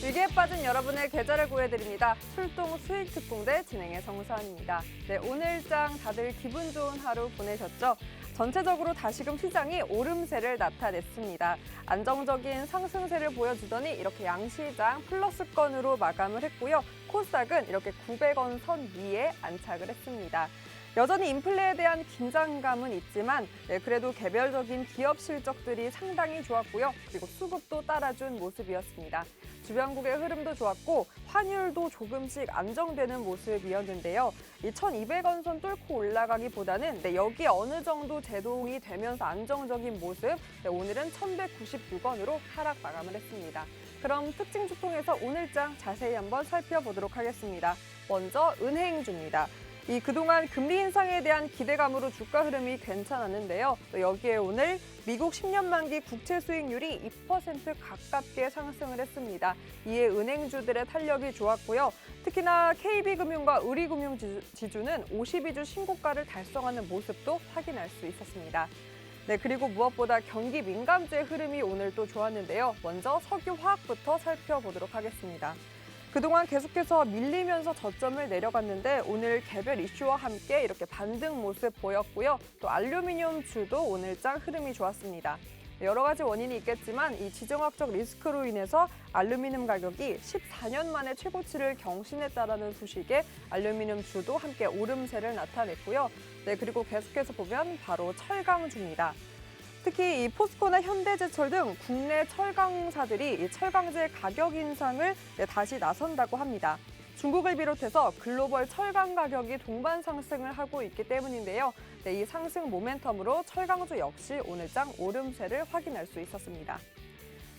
위기에 빠진 여러분의 계좌를 구해드립니다. 출동 수익 특공대 진행의 정수환입니다. 네, 오늘장 다들 기분 좋은 하루 보내셨죠? 전체적으로 다시금 시장이 오름세를 나타냈습니다. 안정적인 상승세를 보여주더니 이렇게 양시장 플러스권으로 마감을 했고요. 코스닥은 이렇게 900원 선 위에 안착을 했습니다. 여전히 인플레에 대한 긴장감은 있지만 그래도 개별적인 기업 실적들이 상당히 좋았고요. 그리고 수급도 따라준 모습이었습니다. 주변국의 흐름도 좋았고 환율도 조금씩 안정되는 모습이었는데요. 이 1,200원 선 뚫고 올라가기보다는 여기에 어느 정도 제동이 되면서 안정적인 모습, 오늘은 1,196원으로 하락 마감을 했습니다. 그럼 특징 주통에서 오늘장 자세히 한번 살펴보도록 하겠습니다. 먼저 은행주입니다. 그동안 금리 인상에 대한 기대감으로 주가 흐름이 괜찮았는데요. 또 여기에 오늘 미국 10년 만기 국채 수익률이 2% 가깝게 상승을 했습니다. 이에 은행주들의 탄력이 좋았고요. 특히나 KB금융과 우리금융지주는 52주 신고가를 달성하는 모습도 확인할 수 있었습니다. 그리고 무엇보다 경기 민감주의 흐름이 오늘 또 좋았는데요. 먼저 석유화학부터 살펴보도록 하겠습니다. 그동안 계속해서 밀리면서 저점을 내려갔는데 오늘 개별 이슈와 함께 이렇게 반등 모습 보였고요. 또 알루미늄주도 오늘장 흐름이 좋았습니다. 여러 가지 원인이 있겠지만 이 지정학적 리스크로 인해서 알루미늄 가격이 14년 만에 최고치를 경신했다라는 소식에 알루미늄주도 함께 오름세를 나타냈고요. 그리고 계속해서 보면 바로 철강주입니다. 특히 이 포스코나 현대제철 등 국내 철강사들이 이 철강제 가격 인상을 다시 나선다고 합니다. 중국을 비롯해서 글로벌 철강 가격이 동반 상승을 하고 있기 때문인데요. 이 상승 모멘텀으로 철강주 역시 오늘장 오름세를 확인할 수 있었습니다.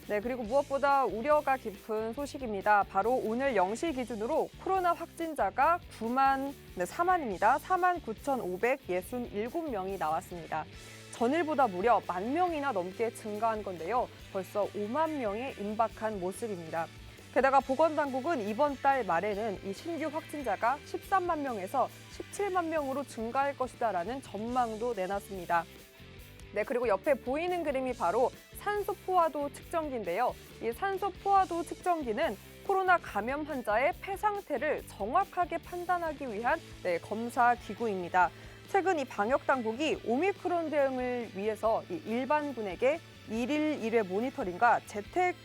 그리고 무엇보다 우려가 깊은 소식입니다. 바로 오늘 0시 기준으로 코로나 확진자가 4만입니다. 49,567명이 나왔습니다. 전일보다 무려 10,000명이나 넘게 증가한 건데요. 벌써 5만 명에 임박한 모습입니다. 게다가 보건당국은 이번 달 말에는 이 신규 확진자가 13만 명에서 17만 명으로 증가할 것이다라는 전망도 내놨습니다. 그리고 옆에 보이는 그림이 바로 산소 포화도 측정기인데요. 이 산소 포화도 측정기는 코로나 감염 환자의 폐 상태를 정확하게 판단하기 위한 검사 기구입니다. 최근 이 방역 당국이 오미크론 대응을 위해서 이 일반군에게 1일 1회 모니터링과 재택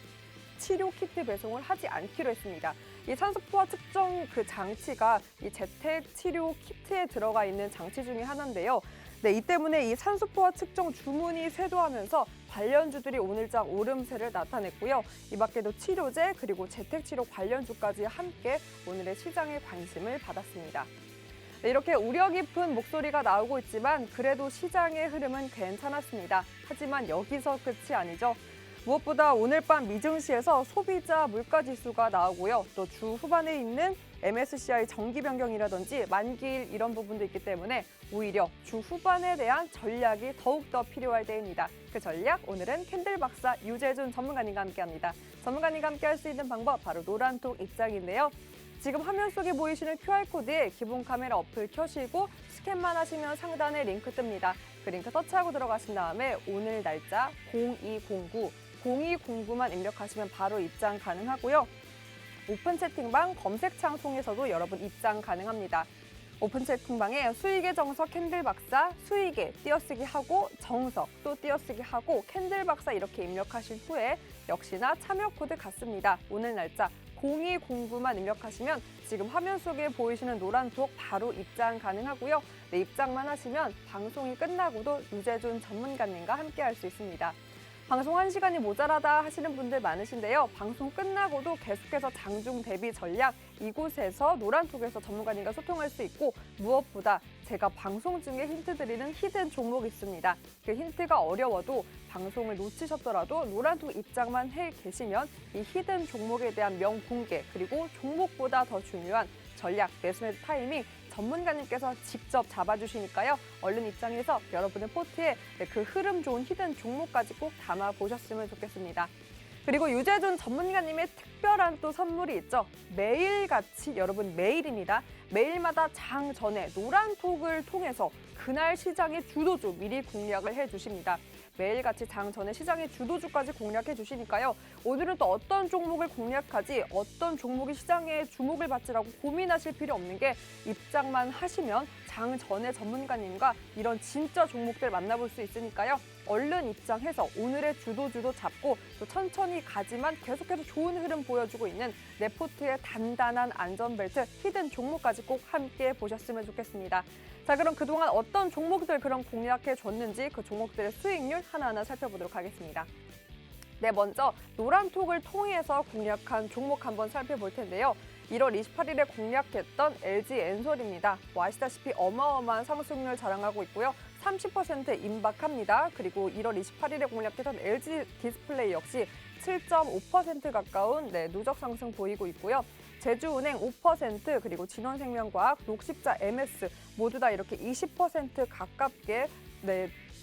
치료 키트 배송을 하지 않기로 했습니다. 이 산소 포화 측정 장치가 이 재택 치료 키트에 들어가 있는 장치 중에 하나인데요. 이 때문에 이 산소 포화 측정 주문이 쇄도하면서 관련주들이 오늘장 오름세를 나타냈고요. 이 밖에도 치료제 그리고 재택 치료 관련주까지 함께 오늘의 시장의 관심을 받았습니다. 이렇게 우려 깊은 목소리가 나오고 있지만 그래도 시장의 흐름은 괜찮았습니다. 하지만 여기서 끝이 아니죠. 무엇보다 오늘 밤 미증시에서 소비자 물가지수가 나오고요. 또 주 후반에 있는 MSCI 정기 변경이라든지 만기일 이런 부분도 있기 때문에 오히려 주 후반에 대한 전략이 더욱더 필요할 때입니다. 그 전략 오늘은 캔들 박사 유재준 전문가님과 함께합니다. 전문가님과 함께할 수 있는 방법 바로 노란톡 입장인데요. 지금 화면 속에 보이시는 QR코드에 기본 카메라 어플 켜시고 스캔만 하시면 상단에 링크 뜹니다. 그 링크 터치하고 들어가신 다음에 오늘 날짜 0209만 입력하시면 바로 입장 가능하고요. 오픈 채팅방 검색창 통해서도 여러분 입장 가능합니다. 오픈 채팅방에 수익의 정석 캔들 박사, 수익의 띄어쓰기 하고 정석 또 띄어쓰기 하고 캔들 박사 이렇게 입력하신 후에 역시나 참여 코드 같습니다. 오늘 날짜 0209만 입력하시면 지금 화면 속에 보이시는 노란톡 바로 입장 가능하고요. 입장만 하시면 방송이 끝나고도 유재준 전문가님과 함께할 수 있습니다. 방송 1시간이 모자라다 하시는 분들 많으신데요. 방송 끝나고도 계속해서 장중 대비 전략 이곳에서 노란톡에서 전문가님과 소통할 수 있고 무엇보다 제가 방송 중에 힌트 드리는 히든 종목이 있습니다. 그 힌트가 어려워도 방송을 놓치셨더라도 노란톡 입장만 해 계시면 이 히든 종목에 대한 명공개 그리고 종목보다 더 중요한 전략, 매수 매도 타이밍 전문가님께서 직접 잡아주시니까요. 얼른 입장해서 여러분의 포트에 그 흐름 좋은 히든 종목까지 꼭 담아보셨으면 좋겠습니다. 그리고 유재준 전문가님의 특별한 또 선물이 있죠. 매일같이 여러분 매일입니다. 매일마다 장 전에 노란톡을 통해서 그날 시장의 주도주 미리 공략을 해주십니다. 매일같이 장 전에 시장의 주도주까지 공략해 주시니까요. 오늘은 또 어떤 종목을 공략하지, 어떤 종목이 시장에 주목을 받지라고 고민하실 필요 없는 게 입장만 하시면 장 전에 전문가님과 이런 진짜 종목들 만나볼 수 있으니까요. 얼른 입장해서 오늘의 주도주도 잡고 또 천천히 가지만 계속해서 좋은 흐름 보여주고 있는 네포트의 단단한 안전벨트, 히든 종목까지 꼭 함께 보셨으면 좋겠습니다. 자, 그럼 그동안 어떤 종목들 그럼 공략해 줬는지 그 종목들의 수익률 하나하나 살펴보도록 하겠습니다. 네, 먼저 노란톡을 통해서 공략한 종목 한번 살펴볼 텐데요. 1월 28일에 공략했던 LG엔솔입니다. 아시다시피 어마어마한 상승률 자랑하고 있고요. 30% 임박합니다. 그리고 1월 28일에 공략했던 LG 디스플레이 역시 7.5% 가까운 누적 상승 보이고 있고요. 제주은행 5%, 그리고 진원생명과학, 녹십자 MS 모두 다 이렇게 20% 가깝게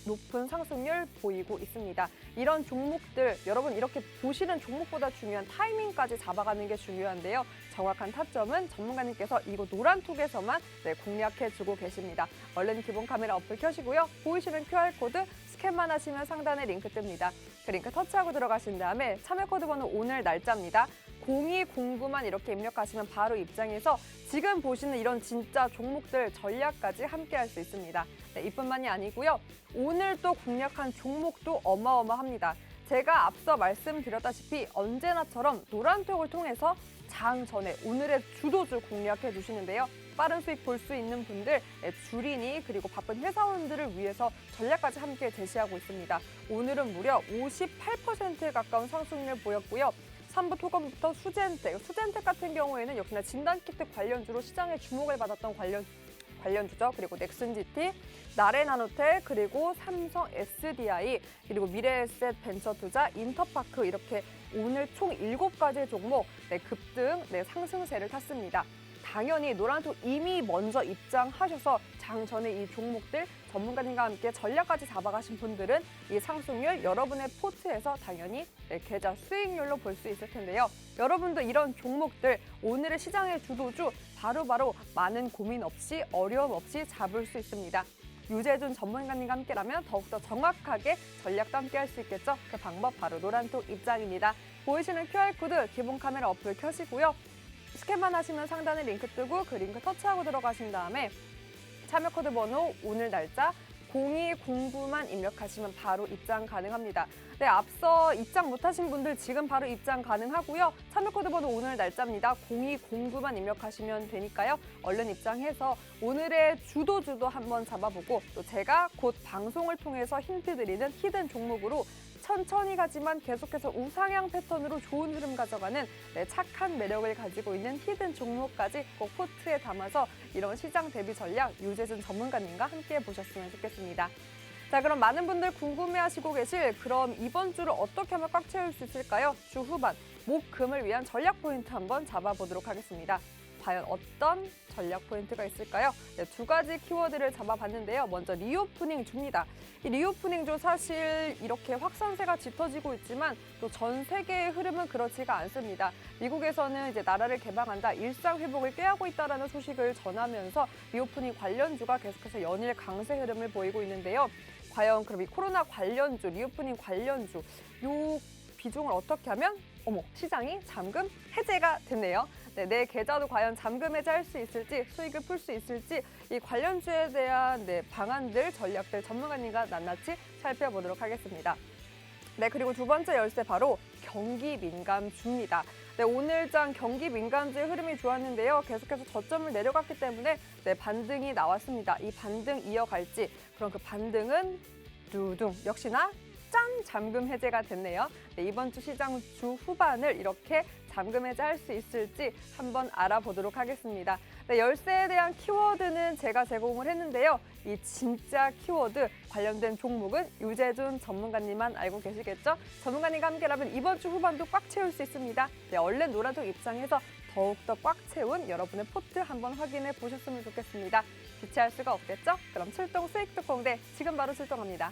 높은 상승률 보이고 있습니다. 이런 종목들 여러분 이렇게 보시는 종목보다 중요한 타이밍까지 잡아가는 게 중요한데요. 정확한 타점은 전문가님께서 이곳 노란톡에서만 공략해주고 계십니다. 얼른 기본 카메라 어플 켜시고요. 보이시는 QR코드 스캔만 하시면 상단에 링크 뜹니다. 그 링크 터치하고 들어가신 다음에 참여 코드 번호 오늘 날짜입니다. 0209만 이렇게 입력하시면 바로 입장해서 지금 보시는 이런 진짜 종목들 전략까지 함께 할 수 있습니다. 이뿐만이 아니고요. 오늘 또 공략한 종목도 어마어마합니다. 제가 앞서 말씀드렸다시피 언제나처럼 노란톡을 통해서 장 전에 오늘의 주도주 공략해 주시는데요. 빠른 수익 볼 수 있는 분들, 주린이 그리고 바쁜 회사원들을 위해서 전략까지 함께 제시하고 있습니다. 오늘은 무려 58%에 가까운 상승률 보였고요. 3부 토건부터 수젠텍 같은 경우에는 역시나 진단키트 관련주로 시장의 주목을 받았던 관련주죠. 그리고 넥슨GT, 나레나노텍, 그리고 삼성 SDI, 그리고 미래에셋 벤처투자, 인터파크 이렇게 오늘 총 7가지의 종목 급등 상승세를 탔습니다. 당연히 노란톡 이미 먼저 입장하셔서 장 전에 이 종목들 전문가님과 함께 전략까지 잡아가신 분들은 이 상승률 여러분의 포트에서 당연히 계좌 수익률로 볼 수 있을 텐데요. 여러분도 이런 종목들 오늘의 시장의 주도주 바로바로 많은 고민 없이 어려움 없이 잡을 수 있습니다. 유재준 전문가님과 함께라면 더욱더 정확하게 전략도 함께 할 수 있겠죠. 그 방법 바로 노란톡 입장입니다. 보이시는 QR코드 기본 카메라 어플 켜시고요. 스캔만 하시면 상단에 링크 뜨고 그 링크 터치하고 들어가신 다음에 참여 코드 번호 오늘 날짜 0209만 입력하시면 바로 입장 가능합니다. 네, 앞서 입장 못하신 분들 지금 바로 입장 가능하고요. 참여 코드 번호 오늘 날짜입니다. 0209만 입력하시면 되니까요. 얼른 입장해서 오늘의 주도주도 한번 잡아보고 또 제가 곧 방송을 통해서 힌트 드리는 히든 종목으로 천천히 가지만 계속해서 우상향 패턴으로 좋은 흐름 가져가는 착한 매력을 가지고 있는 히든 종목까지 꼭 포트에 담아서 이런 시장 대비 전략 유재준 전문가님과 함께 보셨으면 좋겠습니다. 자, 그럼 많은 분들 궁금해하시고 계실 그럼 이번 주를 어떻게 하면 꽉 채울 수 있을까요? 주 후반 목, 금을 위한 전략 포인트 한번 잡아보도록 하겠습니다. 과연 어떤 전략 포인트가 있을까요? 2가지 키워드를 잡아봤는데요. 먼저 리오프닝 주입니다. 이 리오프닝 주 사실 이렇게 확산세가 짙어지고 있지만 또 전 세계의 흐름은 그렇지가 않습니다. 미국에서는 이제 나라를 개방한다, 일상 회복을 꾀하고 있다라는 소식을 전하면서 리오프닝 관련주가 계속해서 연일 강세 흐름을 보이고 있는데요. 과연 그럼 이 코로나 관련주, 리오프닝 관련주 요 비중을 어떻게 하면 시장이 잠금 해제가 됐네요. 내 계좌도 과연 잠금 해제할 수 있을지, 수익을 풀 수 있을지 이 관련주에 대한 방안들, 전략들 전문가님과 낱낱이 살펴보도록 하겠습니다. 그리고 두 번째 열쇠 바로 경기 민감주입니다. 오늘장 경기 민감주의 흐름이 좋았는데요. 계속해서 저점을 내려갔기 때문에 반등이 나왔습니다. 이 반등 이어갈지, 그럼 그 반등은 두둥 역시나 짠! 잠금 해제가 됐네요. 이번 주 시장 주 후반을 이렇게 잠금 해제할 수 있을지 한번 알아보도록 하겠습니다. 열쇠에 대한 키워드는 제가 제공을 했는데요. 이 진짜 키워드 관련된 종목은 유재준 전문가님만 알고 계시겠죠? 전문가님과 함께라면 이번 주 후반도 꽉 채울 수 있습니다. 얼른 노란톡 입장해서 더욱더 꽉 채운 여러분의 포트 한번 확인해 보셨으면 좋겠습니다. 기체할 수가 없겠죠? 그럼 출동 수익 특공대 지금 바로 출동합니다.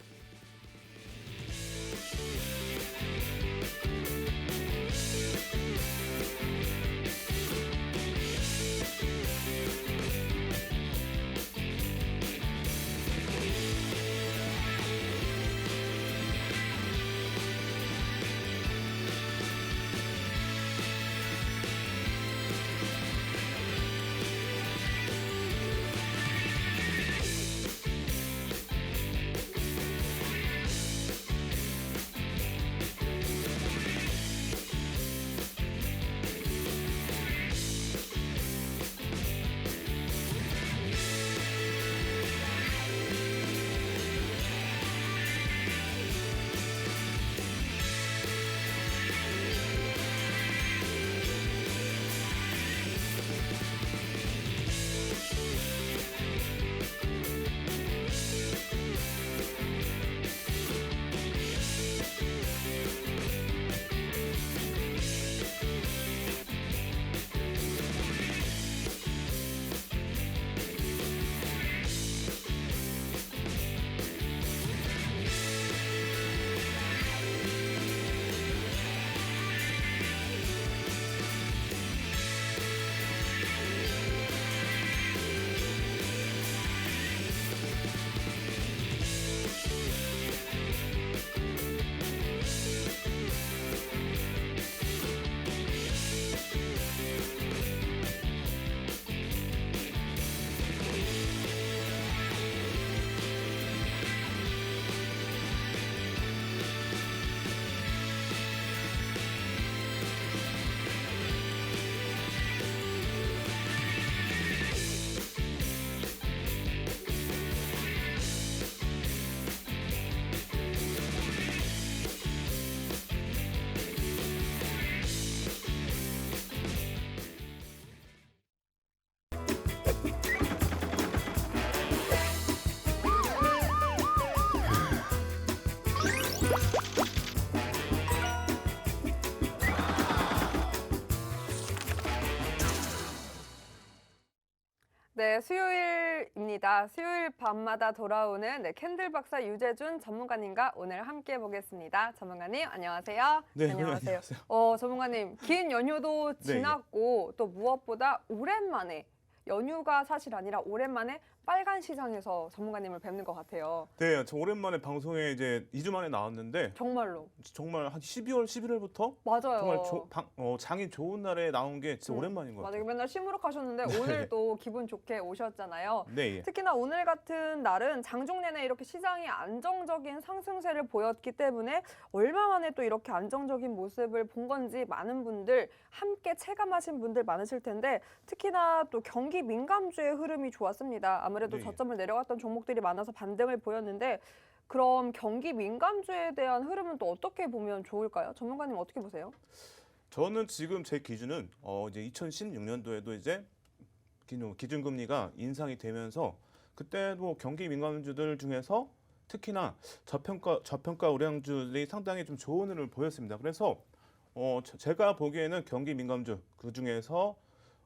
네, 수요일입니다. 수요일 밤마다 돌아오는 캔들 박사 유재준 전문가님과 오늘 함께 보겠습니다. 전문가님, 안녕하세요. 네, 안녕하세요. 전문가님, 긴 연휴도 네, 지났고 또 무엇보다 오랜만에 연휴가 사실 아니라 오랜만에 빨간 시장에서 전문가님을 뵙는 것 같아요. 네, 저 오랜만에 방송에 이제 2주 만에 나왔는데 정말로. 정말 한 12월, 11월부터 맞아요. 정말 장이 좋은 날에 나온 게 진짜 오랜만인 것 맞아요. 같아요. 맨날 시무룩하셨는데 오늘 또 기분 좋게 오셨잖아요. 네, 예. 특히나 오늘 같은 날은 장중 내내 이렇게 시장이 안정적인 상승세를 보였기 때문에 얼마 만에 또 이렇게 안정적인 모습을 본 건지 많은 분들 함께 체감하신 분들 많으실 텐데 특히나 또 경기 민감주의 흐름이 좋았습니다. 아무래도 네, 예. 저점을 내려갔던 종목들이 많아서 반등을 보였는데 그럼 경기 민감주에 대한 흐름은 또 어떻게 보면 좋을까요? 전문가님 어떻게 보세요? 저는 지금 제 기준은 이제 2016년도에도 이제 기준금리가 인상이 되면서 그때 뭐 경기 민감주들 중에서 특히나 저평가 우량주들이 상당히 좀 좋은 흐름을 보였습니다. 그래서 제가 보기에는 경기 민감주 그 중에서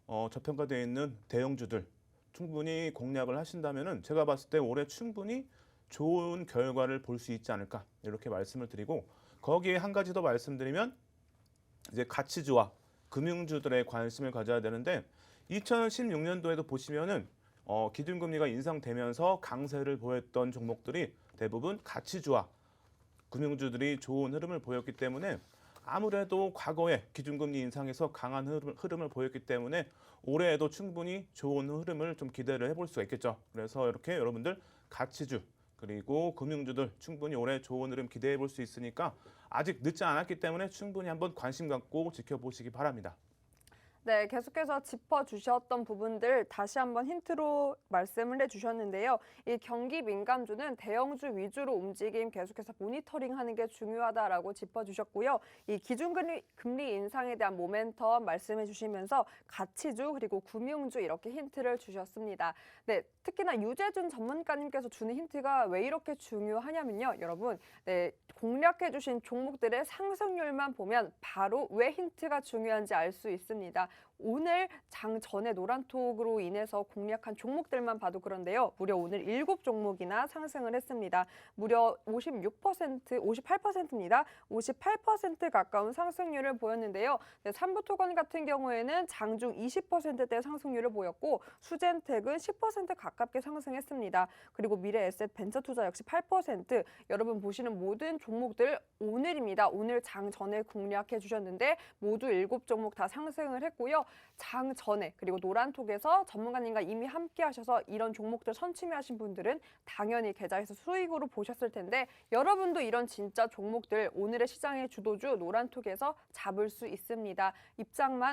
저평가되어 있는 대형주들 충분히 공략을 하신다면은 제가 봤을 때 올해 충분히 좋은 결과를 볼 수 있지 않을까 이렇게 말씀을 드리고 거기에 한 가지 더 말씀드리면 이제 가치주와 금융주들의 관심을 가져야 되는데 2016년도에도 보시면은 기준금리가 인상되면서 강세를 보였던 종목들이 대부분 가치주와 금융주들이 좋은 흐름을 보였기 때문에 아무래도 과거에 기준금리 인상에서 강한 흐름을 보였기 때문에 올해에도 충분히 좋은 흐름을 좀 기대를 해볼 수가 있겠죠. 그래서 이렇게 여러분들 가치주 그리고 금융주들 충분히 올해 좋은 흐름 기대해 볼 수 있으니까 아직 늦지 않았기 때문에 충분히 한번 관심 갖고 지켜보시기 바랍니다. 네, 계속해서 짚어주셨던 부분들 다시 한번 힌트로 말씀을 해주셨는데요. 이 경기 민감주는 대형주 위주로 움직임 계속해서 모니터링하는 게 중요하다라고 짚어주셨고요. 이 기준금리 인상에 대한 모멘텀 말씀해 주시면서 가치주 그리고 금융주 이렇게 힌트를 주셨습니다. 네, 특히나 유재준 전문가님께서 주는 힌트가 왜 이렇게 중요하냐면요. 여러분, 네, 공략해 주신 종목들의 상승률만 보면 바로 왜 힌트가 중요한지 알 수 있습니다. 오늘 장 전에 노란톡으로 인해서 공략한 종목들만 봐도 그런데요. 무려 오늘 7종목이나 상승을 했습니다. 무려 58%입니다. 58% 가까운 상승률을 보였는데요. 네, 삼부토건 같은 경우에는 장중 20%대 상승률을 보였고 수젠텍은 10% 가깝게 상승했습니다. 그리고 미래에셋 벤처투자 역시 8%. 여러분 보시는 모든 종목들 오늘입니다. 오늘 장 전에 공략해 주셨는데 모두 7종목 다 상승을 했고요. 장 전에 그리고 노란톡에서 전문가님과 이미 함께 하셔서 이런 종목들 선취하신 분들은 당연히 계좌에서 수익으로 보셨을 텐데 여러분도 이런 진짜 종목들 오늘의 시장의 주도주 노란톡에서 잡을 수 있습니다.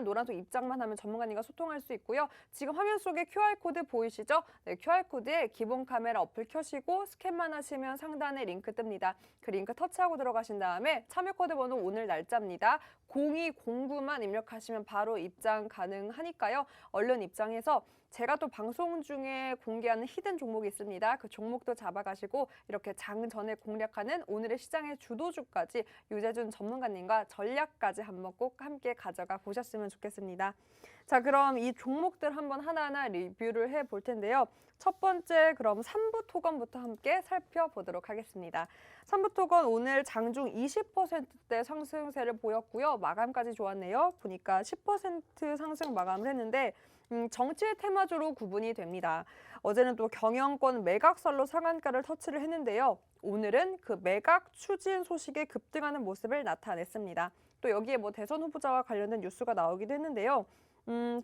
노란톡 입장만 하면 전문가님과 소통할 수 있고요. 지금 화면 속에 QR코드 보이시죠? 네, QR코드에 기본 카메라 어플 켜시고 스캔만 하시면 상단에 링크 뜹니다. 그 링크 터치하고 들어가신 다음에 참여 코드 번호 오늘 날짜입니다. 0209만 입력하시면 바로 입장 가능하니까요. 얼른 입장해서 제가 또 방송 중에 공개하는 히든 종목이 있습니다. 그 종목도 잡아가시고 이렇게 장 전에 공략하는 오늘의 시장의 주도주까지 유재준 전문가님과 전략까지 한번 꼭 함께 가져가 보셨으면 좋겠습니다. 자, 그럼 이 종목들 한번 하나하나 리뷰를 해볼 텐데요. 첫 번째 그럼 삼부토건부터 함께 살펴보도록 하겠습니다. 삼부토건 오늘 장중 20%대 상승세를 보였고요. 마감까지 좋았네요. 보니까 10% 상승 마감을 했는데 정치의 테마주로 구분이 됩니다. 어제는 또 경영권 매각설로 상한가를 터치를 했는데요. 오늘은 그 매각 추진 소식에 급등하는 모습을 나타냈습니다. 또 여기에 뭐 대선 후보자와 관련된 뉴스가 나오기도 했는데요.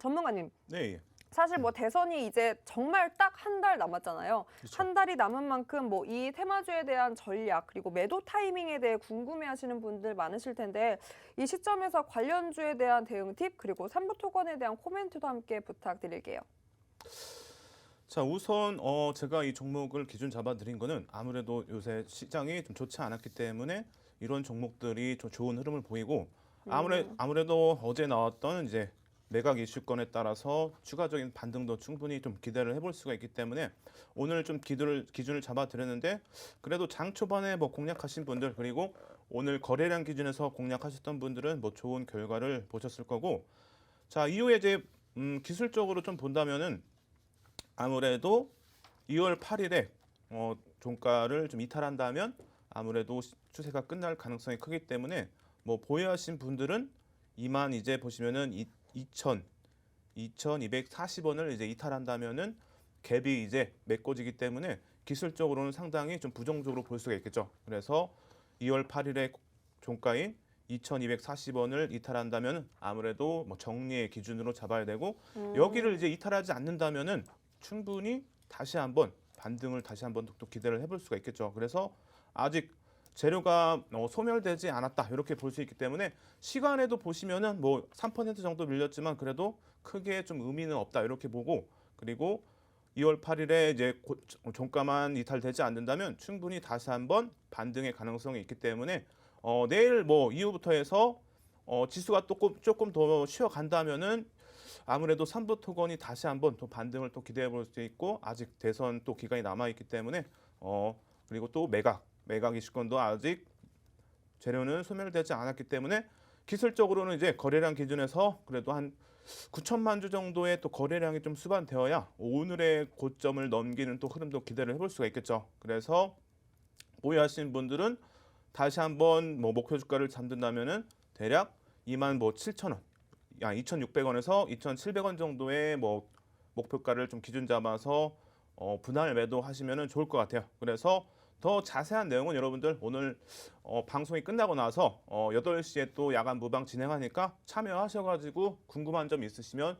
전문가님. 네, 예. 사실 뭐 대선이 이제 정말 딱 한 달 남았잖아요. 그렇죠. 한 달이 남은 만큼 뭐 이 테마주에 대한 전략 그리고 매도 타이밍에 대해 궁금해하시는 분들 많으실 텐데 이 시점에서 관련주에 대한 대응 팁 그리고 삼부토건에 대한 코멘트도 함께 부탁드릴게요. 자, 우선 제가 이 종목을 기준 잡아드린 거는 아무래도 요새 시장이 좀 좋지 않았기 때문에 이런 종목들이 좀 좋은 흐름을 보이고 아무래도 어제 나왔던 이제 매각 이슈건에 따라서 추가적인 반등도 충분히 좀 기대를 해볼 수가 있기 때문에 오늘 좀 기준을 잡아드렸는데 그래도 장 초반에 뭐 공략하신 분들 그리고 오늘 거래량 기준에서 공략하셨던 분들은 뭐 좋은 결과를 보셨을 거고 자 이후에 이제 기술적으로 좀 본다면은 아무래도 2월 8일에 종가를 좀 이탈한다면 아무래도 추세가 끝날 가능성이 크기 때문에 뭐 보유하신 분들은 2만 이제 보시면은 2,240원을 이제 이탈한다면은 갭이 이제 메꿔지기 때문에 기술적으로는 상당히 좀 부정적으로 볼 수가 있겠죠. 그래서 2월 8일에 종가인 2,240원을 이탈한다면 아무래도 뭐 정리의 기준으로 잡아야 되고 여기를 이제 이탈하지 않는다면은 충분히 다시 한번 반등을 다시 한번 또 기대를 해볼 수가 있겠죠. 그래서 아직 재료가 소멸되지 않았다 이렇게 볼 수 있기 때문에 시간에도 보시면은 뭐 3% 정도 밀렸지만 그래도 크게 좀 의미는 없다 이렇게 보고 그리고 2월 8일에 이제 종가만 이탈되지 않는다면 충분히 다시 한번 반등의 가능성이 있기 때문에 내일 뭐 이후부터 해서 지수가 조금 더 쉬어간다면은 아무래도 삼부토건이 다시 한번 또 반등을 또 기대해 볼 수 있고 아직 대선 또 기간이 남아 있기 때문에 그리고 또 매각 이슈권도 아직 재료는 소멸되지 않았기 때문에 기술적으로는 이제 거래량 기준에서 그래도 한 9천만 주 정도의 또 거래량이 좀 수반되어야 오늘의 고점을 넘기는 또 흐름도 기대를 해볼 수가 있겠죠. 그래서 보유하신 분들은 다시 한번 뭐 목표 주가를 잡는다면은 대략 2만 뭐 7천 원, 2,600원에서 2,700원 정도의 뭐 목표가를 좀 기준 잡아서 분할 매도하시면은 좋을 것 같아요. 그래서 더 자세한 내용은 여러분들 오늘 방송이 끝나고 나서 8시에 또 야간 무방 진행하니까 참여하셔가지고 궁금한 점 있으시면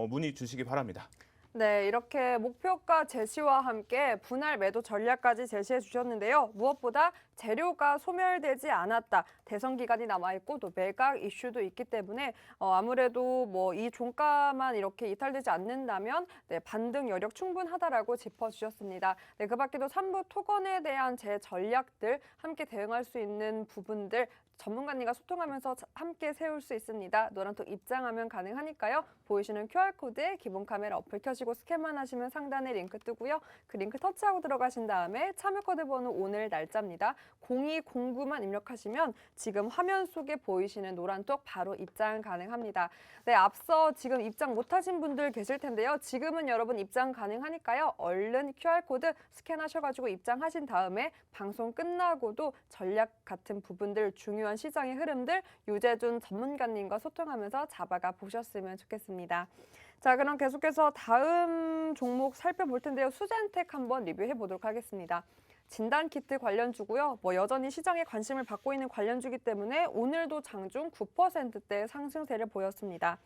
문의 주시기 바랍니다. 네, 이렇게 목표가 제시와 함께 분할 매도 전략까지 제시해 주셨는데요. 무엇보다 재료가 소멸되지 않았다. 대선 기간이 남아있고 또 매각 이슈도 있기 때문에 아무래도 뭐 이 종가만 이렇게 이탈되지 않는다면 네, 반등 여력 충분하다라고 짚어주셨습니다. 네, 그 밖에도 삼부 토건에 대한 제 전략들 함께 대응할 수 있는 부분들 전문가님과 소통하면서 함께 세울 수 있습니다. 노란톡 입장하면 가능하니까요. 보이시는 QR코드에 기본 카메라 어플 켜시고 스캔만 하시면 상단에 링크 뜨고요. 그 링크 터치하고 들어가신 다음에 참여 코드 번호 오늘 날짜입니다. 0209만 입력하시면 지금 화면 속에 보이시는 노란톡 바로 입장 가능합니다. 네, 앞서 지금 입장 못하신 분들 계실 텐데요. 지금은 여러분 입장 가능하니까요. 얼른 QR코드 스캔하셔가지고 입장하신 다음에 방송 끝나고도 전략 같은 부분들 중요한 시장의 흐름들 유재준 전문가님과 소통하면서 잡아가 보셨으면 좋겠습니다. 자, 그럼 계속해서 다음 종목 살펴볼 텐데요. 수젠텍 한번 리뷰해 보도록 하겠습니다. 진단키트 관련주고요. 뭐 여전히 시장에 관심을 받고 있는 관련주기 때문에 오늘도 장중 9%대 상승세를 보였습니다.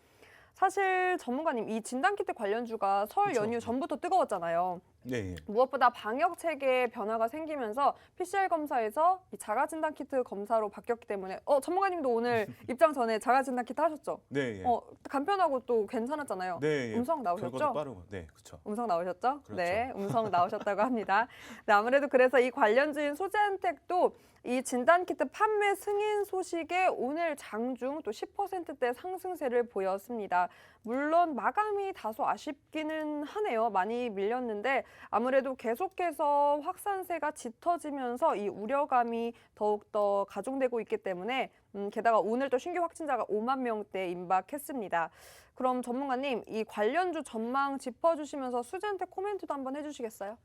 사실 전문가님, 이 진단키트 관련주가 설 그쵸. 연휴 전부터 뜨거웠잖아요. 네. 무엇보다 방역 체계에 변화가 생기면서 PCR 검사에서 이 자가 진단 키트 검사로 바뀌었기 때문에 전문가님도 오늘 입장 전에 자가 진단 키트 하셨죠? 네. 예. 간편하고 또 괜찮았잖아요. 네. 예. 음성 나오셨죠? 결과도 빠르고. 네, 그렇죠. 음성 나오셨죠? 그렇죠. 네, 음성 나오셨다고 합니다. 네, 아무래도 그래서 이 관련주인 소젠텍도 이 진단키트 판매 승인 소식에 오늘 장중 또 10%대 상승세를 보였습니다. 물론 마감이 다소 아쉽기는 하네요. 많이 밀렸는데 아무래도 계속해서 확산세가 짙어지면서 이 우려감이 더욱더 가중되고 있기 때문에 게다가 오늘 또 신규 확진자가 5만 명대 임박했습니다. 그럼 전문가님, 이 관련주 전망 짚어주시면서 수젠텍 코멘트도 한번 해주시겠어요?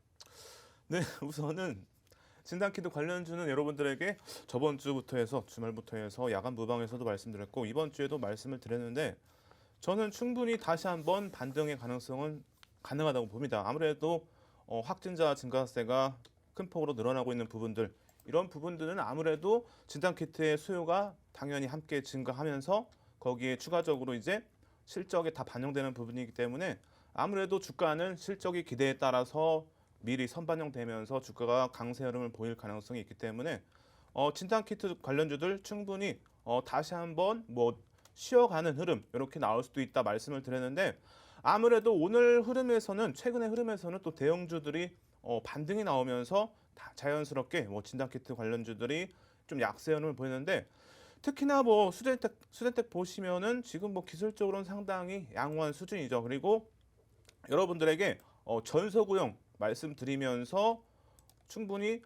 네, 우선은 진단키트 관련주는 여러분들에게 저번 주부터 해서 주말부터 해서 야간 무방에서도 말씀드렸고 이번 주에도 말씀을 드렸는데 저는 충분히 다시 한번 반등의 가능성은 가능하다고 봅니다. 아무래도 확진자 증가세가 큰 폭으로 늘어나고 있는 부분들 이런 부분들은 아무래도 진단키트의 수요가 당연히 함께 증가하면서 거기에 추가적으로 이제 실적에 다 반영되는 부분이기 때문에 아무래도 주가는 실적의 기대에 따라서 미리 선반영되면서 주가가 강세 흐름을 보일 가능성이 있기 때문에 진단키트 관련주들 충분히 다시 한번 뭐 쉬어가는 흐름 이렇게 나올 수도 있다 말씀을 드렸는데 아무래도 오늘 흐름에서는 최근의 흐름에서는 또 대형주들이 반등이 나오면서 자연스럽게 뭐 진단키트 관련주들이 좀 약세 흐름을 보이는데 특히나 뭐 수젠텍 보시면은 지금 뭐 기술적으로는 상당히 양호한 수준이죠. 그리고 여러분들에게 전서구형 말씀드리면서 충분히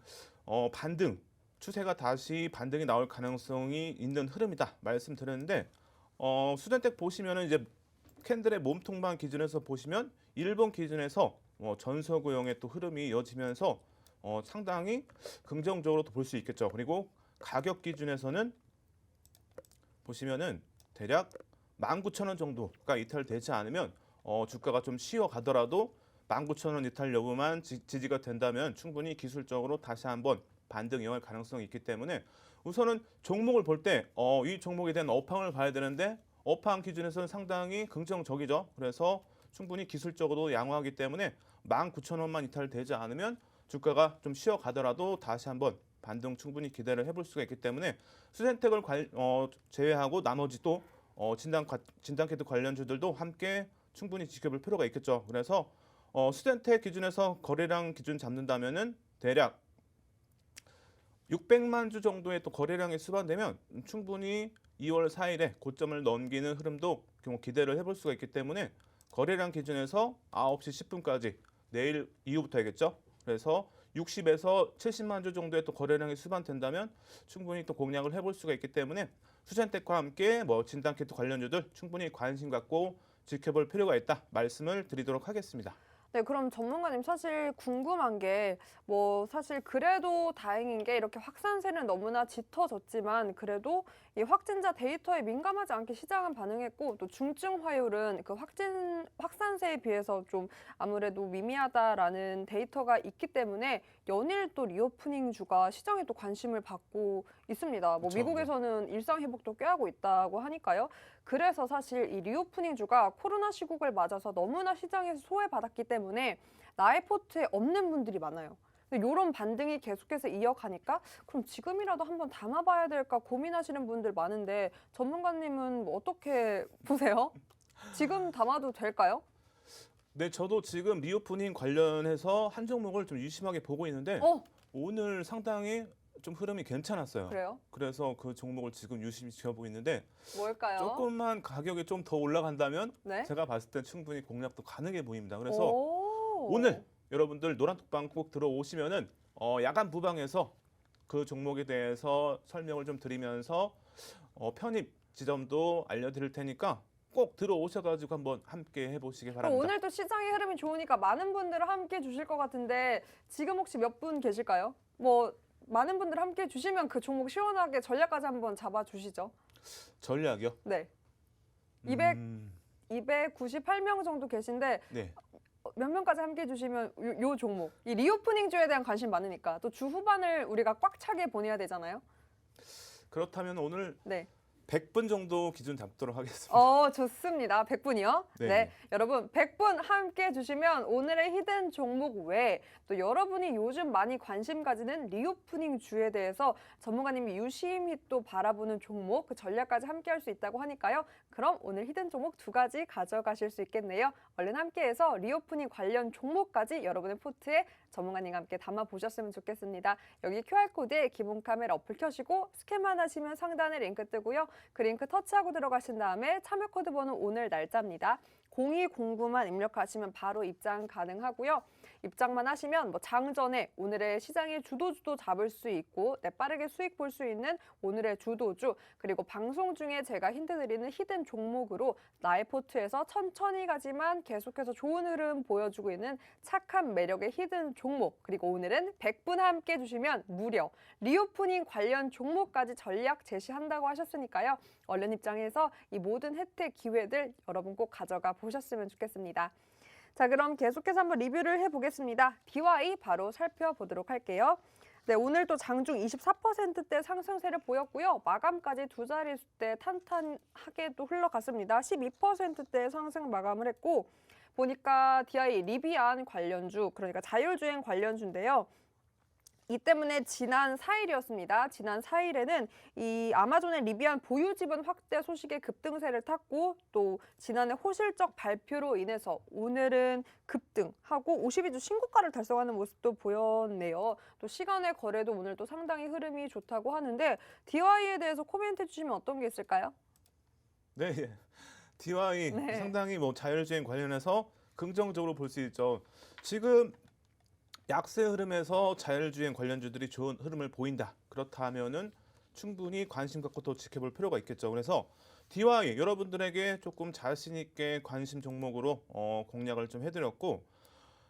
반등 추세가 다시 반등이 나올 가능성이 있는 흐름이다 말씀드렸는데 수젠텍 보시면은 이제 캔들의 몸통만 기준에서 보시면 일본 기준에서 전서구형의 또 흐름이 이어지면서 상당히 긍정적으로 볼 수 있겠죠. 그리고 가격 기준에서는 보시면은 대략 19,000원 정도가 이탈되지 않으면 주가가 좀 쉬어가더라도 19,000원 이탈 여부만 지지가 된다면 충분히 기술적으로 다시 한번 반등 이어갈 가능성이 있기 때문에 우선은 종목을 볼 때 이 종목에 대한 업황을 봐야 되는데 업황 기준에서는 상당히 긍정적이죠. 그래서 충분히 기술적으로 양호하기 때문에 19,000원만 이탈되지 않으면 주가가 좀 쉬어가더라도 다시 한번 반등 충분히 기대를 해볼 수가 있기 때문에 수sen택을 제외하고 나머지 또 진단키트 관련주들도 함께 충분히 지켜볼 필요가 있겠죠. 그래서 수sen택 기준에서 거래량 기준 잡는다면은 대략 600만 주 정도의 또 거래량이 수반되면 충분히 2월 4일에 고점을 넘기는 흐름도 기대를 해볼 수가 있기 때문에 거래량 기준에서 9시 10분까지 내일 이후부터겠죠. 그래서 60에서 70만 주 정도의 또 거래량이 수반된다면 충분히 또 공략을 해볼 수가 있기 때문에 수sen택과 함께 진단키트 관련주들 충분히 관심 갖고 지켜볼 필요가 있다 말씀을 드리도록 하겠습니다. 네, 그럼 전문가님 사실 궁금한 게 사실 그래도 다행인 게 이렇게 확산세는 너무나 짙어졌지만 그래도 이 확진자 데이터에 민감하지 않게 시장은 반응했고 또 중증 화율은 그 확산세에 비해서 좀 아무래도 미미하다라는 데이터가 있기 때문에 연일 또 리오프닝 주가 시장에 또 관심을 받고 있습니다. 그렇죠. 미국에서는 일상 회복도 꾀하고 있다고 하니까요. 그래서 사실 이 리오프닝 주가 코로나 시국을 맞아서 너무나 시장에서 소외받았기 때문에 나의 포트에 없는 분들이 많아요. 근데 이런 반등이 계속해서 이어가니까 그럼 지금이라도 한번 담아봐야 될까 고민하시는 분들 많은데 전문가님은 어떻게 보세요? 지금 담아도 될까요? 네, 저도 지금 리오프닝 관련해서 한 종목을 좀 유심하게 보고 있는데 오늘 상당히 좀 흐름이 괜찮았어요. 그래요? 그래서 그 종목을 지금 유심히 지켜보고 있는데 뭘까요? 조금만 가격이 좀 더 올라간다면 네? 제가 봤을 때 충분히 공략도 가능해 보입니다. 그래서 오. 오늘 여러분들 노란톡방 꼭 들어오시면은 야간 부방에서 그 종목에 대해서 설명을 좀 드리면서 편입 지점도 알려드릴 테니까 꼭 들어오셔가지고 한번 함께 해보시기 그럼 바랍니다. 오늘 또 시장의 흐름이 좋으니까 많은 분들 함께 주실 것 같은데 지금 혹시 몇 분 계실까요? 많은 분들 함께 주시면 그 종목 시원하게 전략까지 한번 잡아주시죠. 전략이요? 네. 298명 정도 계신데 네. 몇 명까지 함께 해주시면 요 종목, 이 리오프닝 주에 대한 관심 많으니까 또 주 후반을 우리가 꽉 차게 보내야 되잖아요. 그렇다면 오늘 네. 100분 정도 기준 잡도록 하겠습니다. 좋습니다. 100분이요? 네. 네. 여러분 100분 함께 해주시면 오늘의 히든 종목 외에 또 여러분이 요즘 많이 관심 가지는 리오프닝 주에 대해서 전문가님이 유심히 또 바라보는 종목, 그 전략까지 함께 할 수 있다고 하니까요. 그럼 오늘 히든 종목 2가지 가져가실 수 있겠네요. 얼른 함께해서 리오프닝 관련 종목까지 여러분의 포트에 전문가님과 함께 담아보셨으면 좋겠습니다. 여기 QR코드에 기본 카메라 어플 켜시고 스캔만 하시면 상단에 링크 뜨고요. 그 링크 터치하고 들어가신 다음에 참여 코드 번호 오늘 날짜입니다. 0209만 입력하시면 바로 입장 가능하고요. 입장만 하시면 장전에 오늘의 시장의 주도주도 잡을 수 있고 빠르게 수익 볼 수 있는 오늘의 주도주, 그리고 방송 중에 제가 힌트 드리는 히든 종목으로 나의 포트에서 천천히 가지만 계속해서 좋은 흐름 보여주고 있는 착한 매력의 히든 종목, 그리고 오늘은 100분 함께 해주시면 무려 리오프닝 관련 종목까지 전략 제시한다고 하셨으니까요. 얼른 입장해서 이 모든 혜택 기회들 여러분 꼭 가져가 보셨으면 좋겠습니다. 자, 그럼 계속해서 한번 리뷰를 해보겠습니다. DY 바로 살펴보도록 할게요. 네, 오늘 또 장중 24%대 상승세를 보였고요. 마감까지 두 자릿수대 탄탄하게 또 흘러갔습니다. 12%대 상승 마감을 했고, 보니까 DI 리비안 관련주, 그러니까 자율주행 관련주인데요. 이 때문에 지난 4일이었습니다. 지난 4일에는 이 아마존의 리비안 보유 지분 확대 소식에 급등세를 탔고 또 지난해 호실적 발표로 인해서 오늘은 급등하고 52주 신고가를 달성하는 모습도 보였네요. 또 시간의 거래도 오늘 또 상당히 흐름이 좋다고 하는데 DY에 대해서 코멘트 해주시면 어떤 게 있을까요? 네, DY 네. 상당히 자율주행 관련해서 긍정적으로 볼 수 있죠. 지금 약세 흐름에서 자율주행 관련주들이 좋은 흐름을 보인다. 그렇다면은 충분히 관심 갖고 더 지켜볼 필요가 있겠죠. 그래서 DY 여러분들에게 조금 자신 있게 관심 종목으로 공략을 좀 해드렸고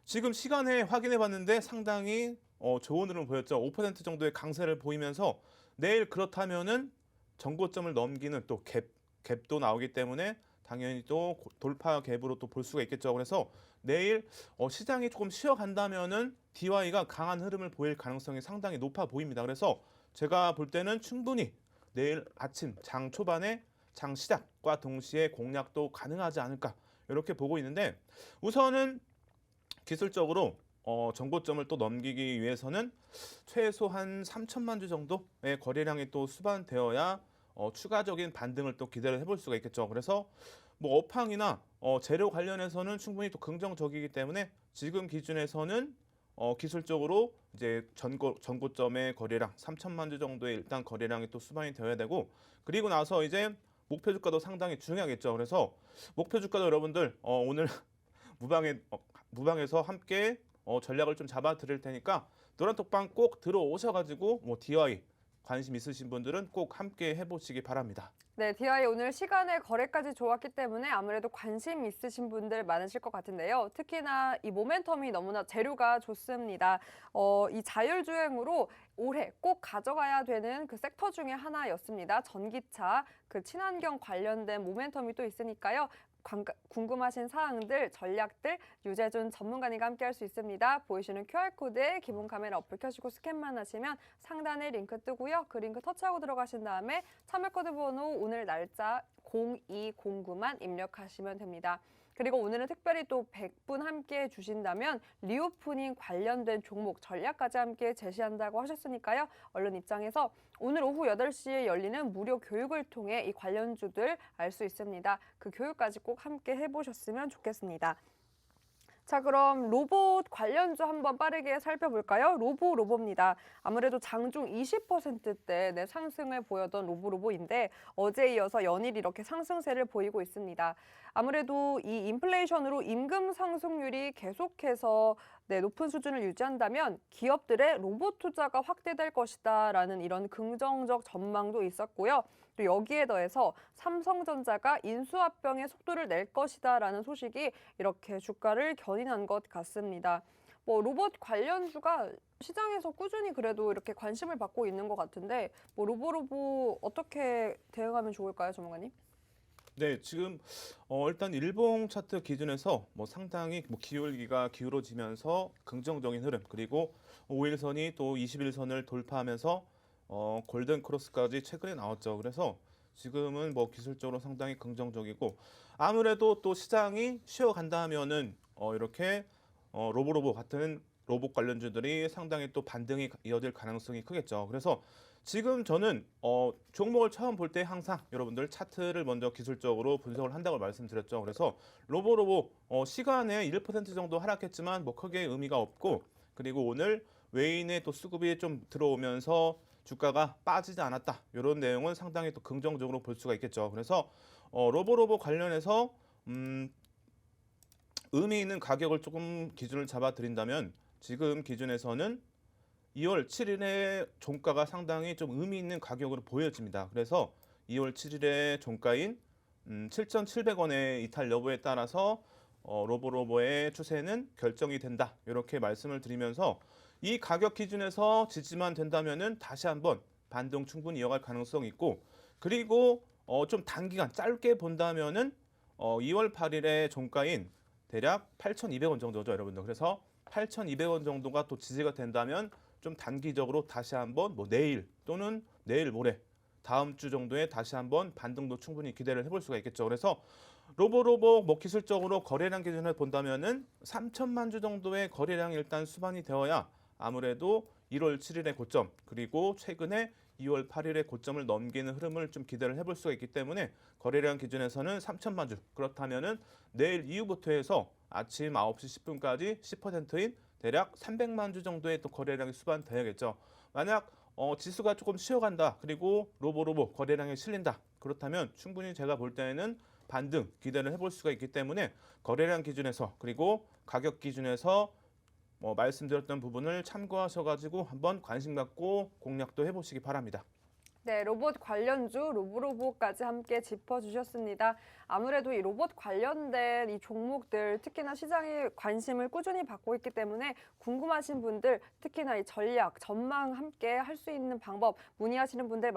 지금 시간에 확인해 봤는데 상당히 좋은 흐름을 보였죠. 5% 정도의 강세를 보이면서 내일 그렇다면은 전고점을 넘기는 또 갭도 나오기 때문에 당연히 또 돌파 갭으로 또 볼 수가 있겠죠. 그래서 내일 시장이 조금 쉬어간다면은 DY가 강한 흐름을 보일 가능성이 상당히 높아 보입니다. 그래서 제가 볼 때는 충분히 내일 아침 장 초반에 장 시작과 동시에 공략도 가능하지 않을까 이렇게 보고 있는데 우선은 기술적으로 전고점을 또 넘기기 위해서는 최소 한 3천만 주 정도의 거래량이 또 수반되어야 추가적인 반등을 또 기대를 해볼 수가 있겠죠. 그래서 뭐 업황이나 재료 관련해서는 충분히 또 긍정적이기 때문에 지금 기준에서는 기술적으로 이제 전고점의 거래량 3천만 주 정도의 일단 거래량이 또 수반이 되어야 되고 그리고 나서 이제 목표 주가도 상당히 중요하겠죠. 그래서 목표 주가도 여러분들 오늘 무방에서 함께 전략을 좀 잡아 드릴 테니까 노란톡방 꼭 들어오셔가지고 뭐 DY 관심 있으신 분들은 꼭 함께 해보시기 바랍니다. 네, DI 오늘 시간에 거래까지 좋았기 때문에 아무래도 관심 있으신 분들 많으실 것 같은데요. 특히나 이 모멘텀이 너무나 재료가 좋습니다. 이 자율주행으로 올해 꼭 가져가야 되는 그 섹터 중에 하나였습니다. 전기차, 그 친환경 관련된 모멘텀이 또 있으니까요. 궁금하신 사항들, 전략들 유재준 전문가님과 함께 할 수 있습니다. 보이시는 QR코드에 기본 카메라 어플 켜시고 스캔만 하시면 상단에 링크 뜨고요. 그 링크 터치하고 들어가신 다음에 참여 코드 번호 오늘 날짜 0209만 입력하시면 됩니다. 그리고 오늘은 특별히 또 100분 함께 해주신다면 리오프닝 관련된 종목 전략까지 함께 제시한다고 하셨으니까요. 얼른 입장해서 오늘 오후 8시에 열리는 무료 교육을 통해 이 관련주들 알 수 있습니다. 그 교육까지 꼭 함께 해보셨으면 좋겠습니다. 자, 그럼 로봇 관련주 한번 빠르게 살펴볼까요? 로보입니다. 아무래도 장중 20%대 상승을 보였던 로보인데 어제에 이어서 연일 이렇게 상승세를 보이고 있습니다. 아무래도 이 인플레이션으로 임금 상승률이 계속해서 높은 수준을 유지한다면 기업들의 로봇 투자가 확대될 것이다라는 이런 긍정적 전망도 있었고요. 또 여기에 더해서 삼성전자가 인수합병의 속도를 낼 것이다라는 소식이 이렇게 주가를 견인한 것 같습니다. 뭐 로봇 관련주가 시장에서 꾸준히 그래도 이렇게 관심을 받고 있는 것 같은데 뭐 로보 어떻게 대응하면 좋을까요, 전문가님? 네, 지금 일단 일봉 차트 기준에서 뭐 상당히 뭐 기울기가 기울어지면서 긍정적인 흐름 그리고 5일선이 또 21선을 돌파하면서 골든 크로스까지 최근에 나왔죠. 그래서 지금은 뭐 기술적으로 상당히 긍정적이고 아무래도 또 시장이 쉬어간다 하면은 이렇게 로보 같은 로봇 관련주들이 상당히 또 반등이 이어질 가능성이 크겠죠. 그래서 지금 저는 종목을 처음 볼 때 항상 여러분들 차트를 먼저 기술적으로 분석을 한다고 말씀드렸죠. 그래서 로보 시간에 1% 정도 하락했지만 뭐 크게 의미가 없고 그리고 오늘 외인의 또 수급이 좀 들어오면서 주가가 빠지지 않았다. 이런 내용은 상당히 또 긍정적으로 볼 수가 있겠죠. 그래서 로보 관련해서 의미 있는 가격을 조금 기준을 잡아 드린다면 지금 기준에서는 2월 7일의 종가가 상당히 좀 의미 있는 가격으로 보여집니다. 그래서 2월 7일의 종가인 7,700원의 이탈 여부에 따라서 로보의 추세는 결정이 된다. 이렇게 말씀을 드리면서 이 가격 기준에서 지지만 된다면은 다시 한번 반등 충분히 이어갈 가능성이 있고 그리고 좀 단기간 짧게 본다면은 2월 8일의 종가인 대략 8,200원 정도죠, 여러분들. 그래서 8,200원 정도가 또 지지가 된다면 좀 단기적으로 다시 한번 뭐 내일 또는 내일 모레 다음 주 정도에 다시 한번 반등도 충분히 기대를 해볼 수가 있겠죠. 그래서 로보 뭐 기술적으로 거래량 기준을 본다면은 3천만 주 정도의 거래량이 일단 수반이 되어야 아무래도 1월 7일의 고점 그리고 최근에 2월 8일의 고점을 넘기는 흐름을 좀 기대를 해볼 수가 있기 때문에 거래량 기준에서는 3천만 주 그렇다면은 내일 이후부터 해서 아침 9시 10분까지 10%인 대략 300만 주 정도의 또 거래량이 수반돼야겠죠. 만약 지수가 조금 쉬어간다 그리고 로보 거래량이 실린다 그렇다면 충분히 제가 볼 때는 반등 기대를 해볼 수가 있기 때문에 거래량 기준에서 그리고 가격 기준에서 말씀드렸던 부분을 참고하셔가지고 한번 관심 갖고 공략도 해보시기 바랍니다. 네, 로봇 관련주 로브로보까지 함께 짚어주셨습니다. 아무래도 이 로봇 관련된 이 종목들 특히나 시장에 관심을 꾸준히 받고 있기 때문에 궁금하신 분들 특히나 이 전략, 전망 함께 할 수 있는 방법 문의하시는 분들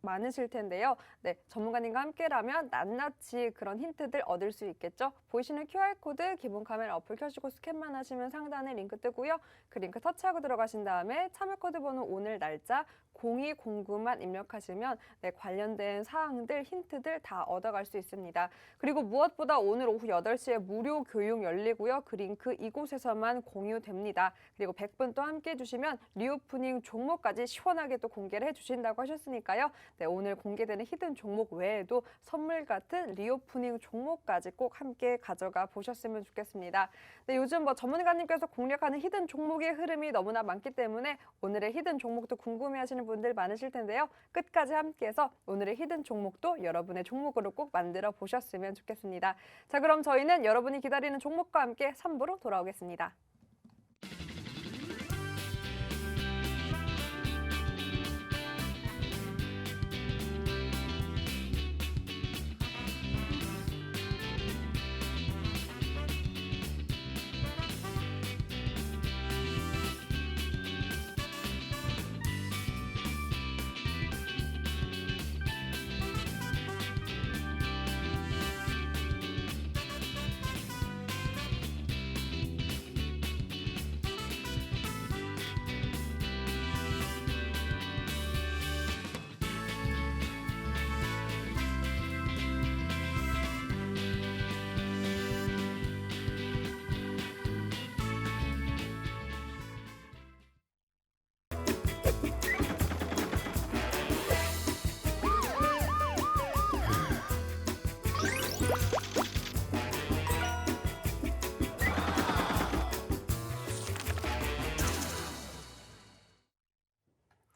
많으실 텐데요. 네, 전문가님과 함께라면 낱낱이 그런 힌트들 얻을 수 있겠죠. 보이시는 QR코드 기본 카메라 어플 켜시고 스캔만 하시면 상단에 링크 뜨고요. 그 링크 터치하고 들어가신 다음에 참여코드 번호 오늘 날짜 0209만 입력하시면 네, 관련된 사항들, 힌트들 다 얻어갈 수 있습니다. 그리고 무엇보다 오늘 오후 8시에 무료 교육 열리고요. 그 링크 이곳에서만 공유됩니다. 그리고 100분 또 함께 해주시면 리오프닝 종목까지 시원하게 또 공개를 해주신다고 하셨으니까요. 네, 오늘 공개되는 히든 종목 외에도 선물 같은 리오프닝 종목까지 꼭 함께 가져가 보셨으면 좋겠습니다. 네, 요즘 전문가님께서 공략하는 히든 종목의 흐름이 너무나 많기 때문에 오늘의 히든 종목도 궁금해하시는 분들 많으실 텐데요. 끝까지 함께해서 오늘의 히든 종목도 여러분의 종목으로 꼭 만들어 보셨으면 좋겠습니다. 자, 그럼 저희는 여러분이 기다리는 종목과 함께 3부로 돌아오겠습니다.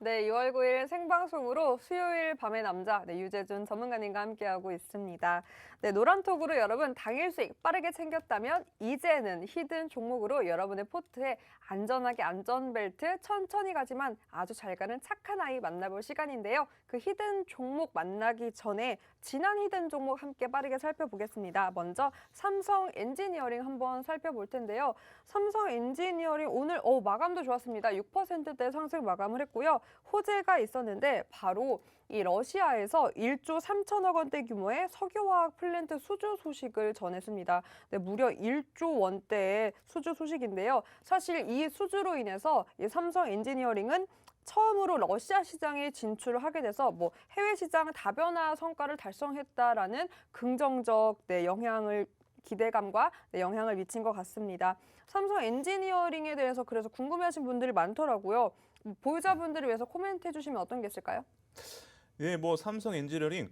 네, 2월 9일 생방송으로 수요일 밤의 남자 유재준 전문가님과 함께하고 있습니다. 네, 노란톡으로 여러분 당일 수익 빠르게 챙겼다면 이제는 히든 종목으로 여러분의 포트에 안전하게 안전벨트 천천히 가지만 아주 잘 가는 착한 아이 만나볼 시간인데요. 그 히든 종목 만나기 전에 지난 히든 종목 함께 빠르게 살펴보겠습니다. 먼저 삼성 엔지니어링 한번 살펴볼 텐데요. 삼성 엔지니어링 오늘 마감도 좋았습니다. 6%대 상승 마감을 했고요. 호재가 있었는데 바로 이 러시아에서 1조 3천억 원대 규모의 석유화학 플랜트 수주 소식을 전했습니다. 네, 무려 1조 원대의 수주 소식인데요. 사실 이 수주로 인해서 이 삼성 엔지니어링은 처음으로 러시아 시장에 진출을 하게 돼서 해외 시장 다변화 성과를 달성했다라는 긍정적 영향을 기대감과 영향을 미친 것 같습니다. 삼성 엔지니어링에 대해서 그래서 궁금해하신 분들이 많더라고요. 보유자분들을 위해서 코멘트 해주시면 어떤 게 있을까요? 네, 삼성 엔지니어링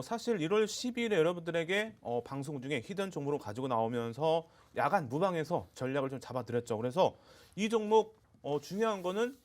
사실 1월 10일에 여러분들에게 방송 중에 히든 종목으로 가지고 나오면서 야간 무방에서 전략을 좀 잡아드렸죠. 그래서 이 종목 중요한 거는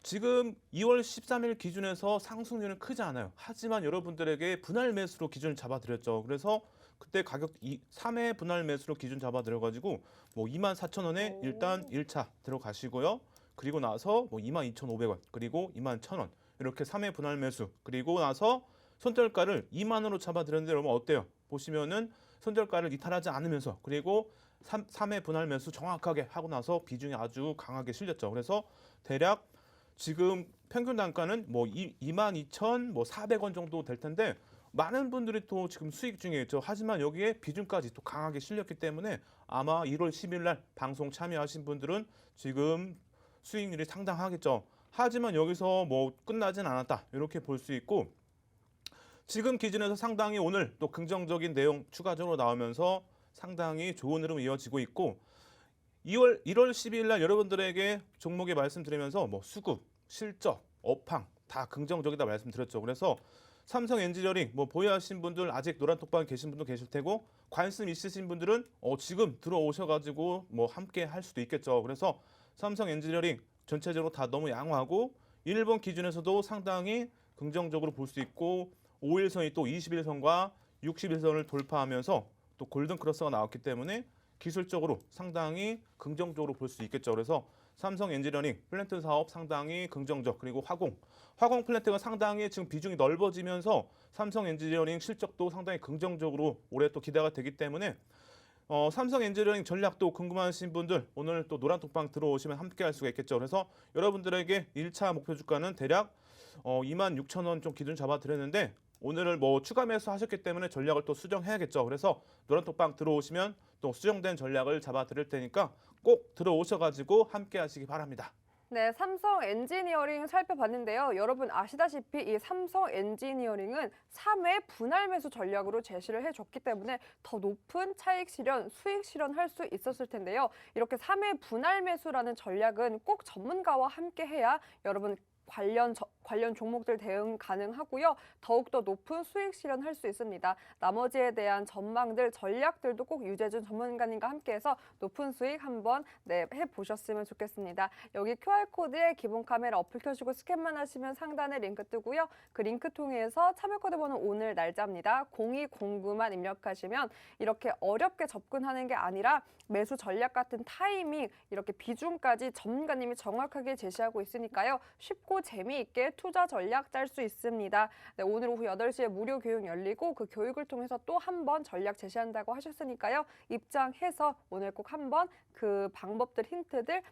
지금 2월 13일 기준에서 상승률은 크지 않아요. 하지만 여러분들에게 분할 매수로 기준을 잡아드렸죠. 그래서 그때 가격 3회 분할 매수로 기준 잡아드려가지고 24,000원에 일단 1차 들어가시고요. 그리고 나서 22,500원 그리고 21,000원 이렇게 3회 분할 매수 그리고 나서 손절가를 2만 원으로 잡아드렸는데 여러분 어때요? 보시면은 손절가를 이탈하지 않으면서 그리고 3회 분할 매수 정확하게 하고 나서 비중이 아주 강하게 실렸죠. 그래서 대략 지금 평균 단가는 22,400원 정도 될 텐데 많은 분들이 또 지금 수익 중에 있죠. 하지만 여기에 비중까지 또 강하게 실렸기 때문에 아마 1월 10일 날 방송 참여하신 분들은 지금 수익률이 상당하겠죠. 하지만 여기서 끝나진 않았다. 이렇게 볼 수 있고 지금 기준에서 상당히 오늘 또 긍정적인 내용 추가적으로 나오면서 상당히 좋은 흐름 이어지고 있고 1월 10일 날 여러분들에게 종목에 말씀드리면서 수급, 실적, 업황 다 긍정적이다 말씀드렸죠. 그래서 삼성 엔지니어링 보유하신 분들 아직 노란톡방에 계신 분도 계실 테고 관심 있으신 분들은 지금 들어오셔가지고 함께 할 수도 있겠죠. 그래서 삼성 엔지니어링 전체적으로 다 너무 양호하고 일본 기준에서도 상당히 긍정적으로 볼 수 있고 5일선이 또 21선과 61선을 돌파하면서 또 골든 크로스가 나왔기 때문에 기술적으로 상당히 긍정적으로 볼 수 있겠죠. 그래서 삼성 엔지니어링 플랜트 사업 상당히 긍정적, 그리고 화공 플랜트가 상당히 지금 비중이 넓어지면서 삼성 엔지니어링 실적도 상당히 긍정적으로 올해 또 기대가 되기 때문에 삼성 엔지니어링 전략도 궁금하신 분들 오늘 또 노란톡방 들어오시면 함께 할 수가 있겠죠. 그래서 여러분들에게 1차 목표 주가는 대략 26,000원 좀 기준 잡아 드렸는데 오늘을 뭐 추가 매수 하셨기 때문에 전략을 또 수정해야겠죠. 그래서 노란톡방 들어오시면 또 수정된 전략을 잡아 드릴 테니까 꼭 들어오셔가지고 함께 하시기 바랍니다. 네, 삼성 엔지니어링 살펴봤는데요. 여러분 아시다시피 이 삼성 엔지니어링은 3회 분할 매수 전략으로 제시를 해줬기 때문에 더 높은 차익 실현, 수익 실현할 수 있었을 텐데요. 이렇게 3회 분할 매수라는 전략은 꼭 전문가와 함께 해야 여러분 관련 종목들 대응 가능하고요. 더욱더 높은 수익 실현할 수 있습니다. 나머지에 대한 전망들, 전략들도 꼭 유재준 전문가님과 함께해서 높은 수익 한번 해보셨으면 좋겠습니다. 여기 QR코드에 기본 카메라 어플 켜시고 스캔만 하시면 상단에 링크 뜨고요. 그 링크 통해서 참여 코드 번호 오늘 날짜입니다. 0209만 입력하시면 이렇게 어렵게 접근하는 게 아니라 매수 전략 같은 타이밍, 이렇게 비중까지 전문가님이 정확하게 제시하고 있으니까요. 쉽고 재미있게 투자 전략 짤 수 있습니다. 네, 오늘 오후 8시에 무료 교육 열리고 그 교육을 통해서 또 한 번 전략 제시한다고 하셨으니까요. 입장해서 오늘 꼭 한번 그 방법들, 힌트들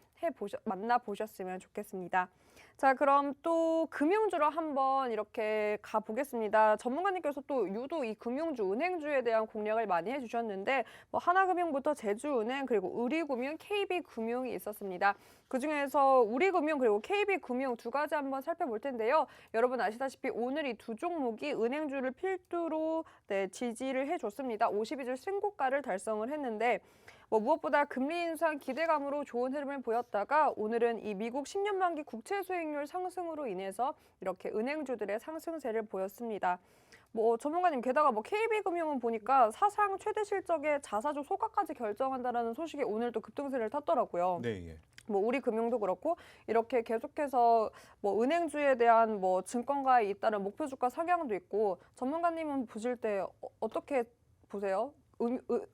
만나보셨으면 좋겠습니다. 자, 그럼 또 금융주로 한번 이렇게 가보겠습니다. 전문가님께서 또 유독 이 금융주, 은행주에 대한 공략을 많이 해주셨는데 뭐 하나금융부터 제주은행 그리고 우리금융, KB금융이 있었습니다. 그중에서 우리금융 그리고 KB금융 두 가지 한번 살펴볼 텐데요. 여러분 아시다시피 오늘 이 두 종목이 은행주를 필두로 지지를 해줬습니다. 52주 신고가를 달성을 했는데 무엇보다 금리 인상 기대감으로 좋은 흐름을 보였다가 오늘은 이 미국 10년 만기 국채 수익률 상승으로 인해서 이렇게 은행주들의 상승세를 보였습니다. 전문가님 게다가 KB금융은 보니까 사상 최대 실적의 자사주 소각까지 결정한다라는 소식이 오늘 또 급등세를 탔더라고요. 네, 예. 우리 금융도 그렇고 이렇게 계속해서 은행주에 대한 증권가에 잇따른 목표 주가 상향도 있고 전문가님은 보실 때 어떻게 보세요?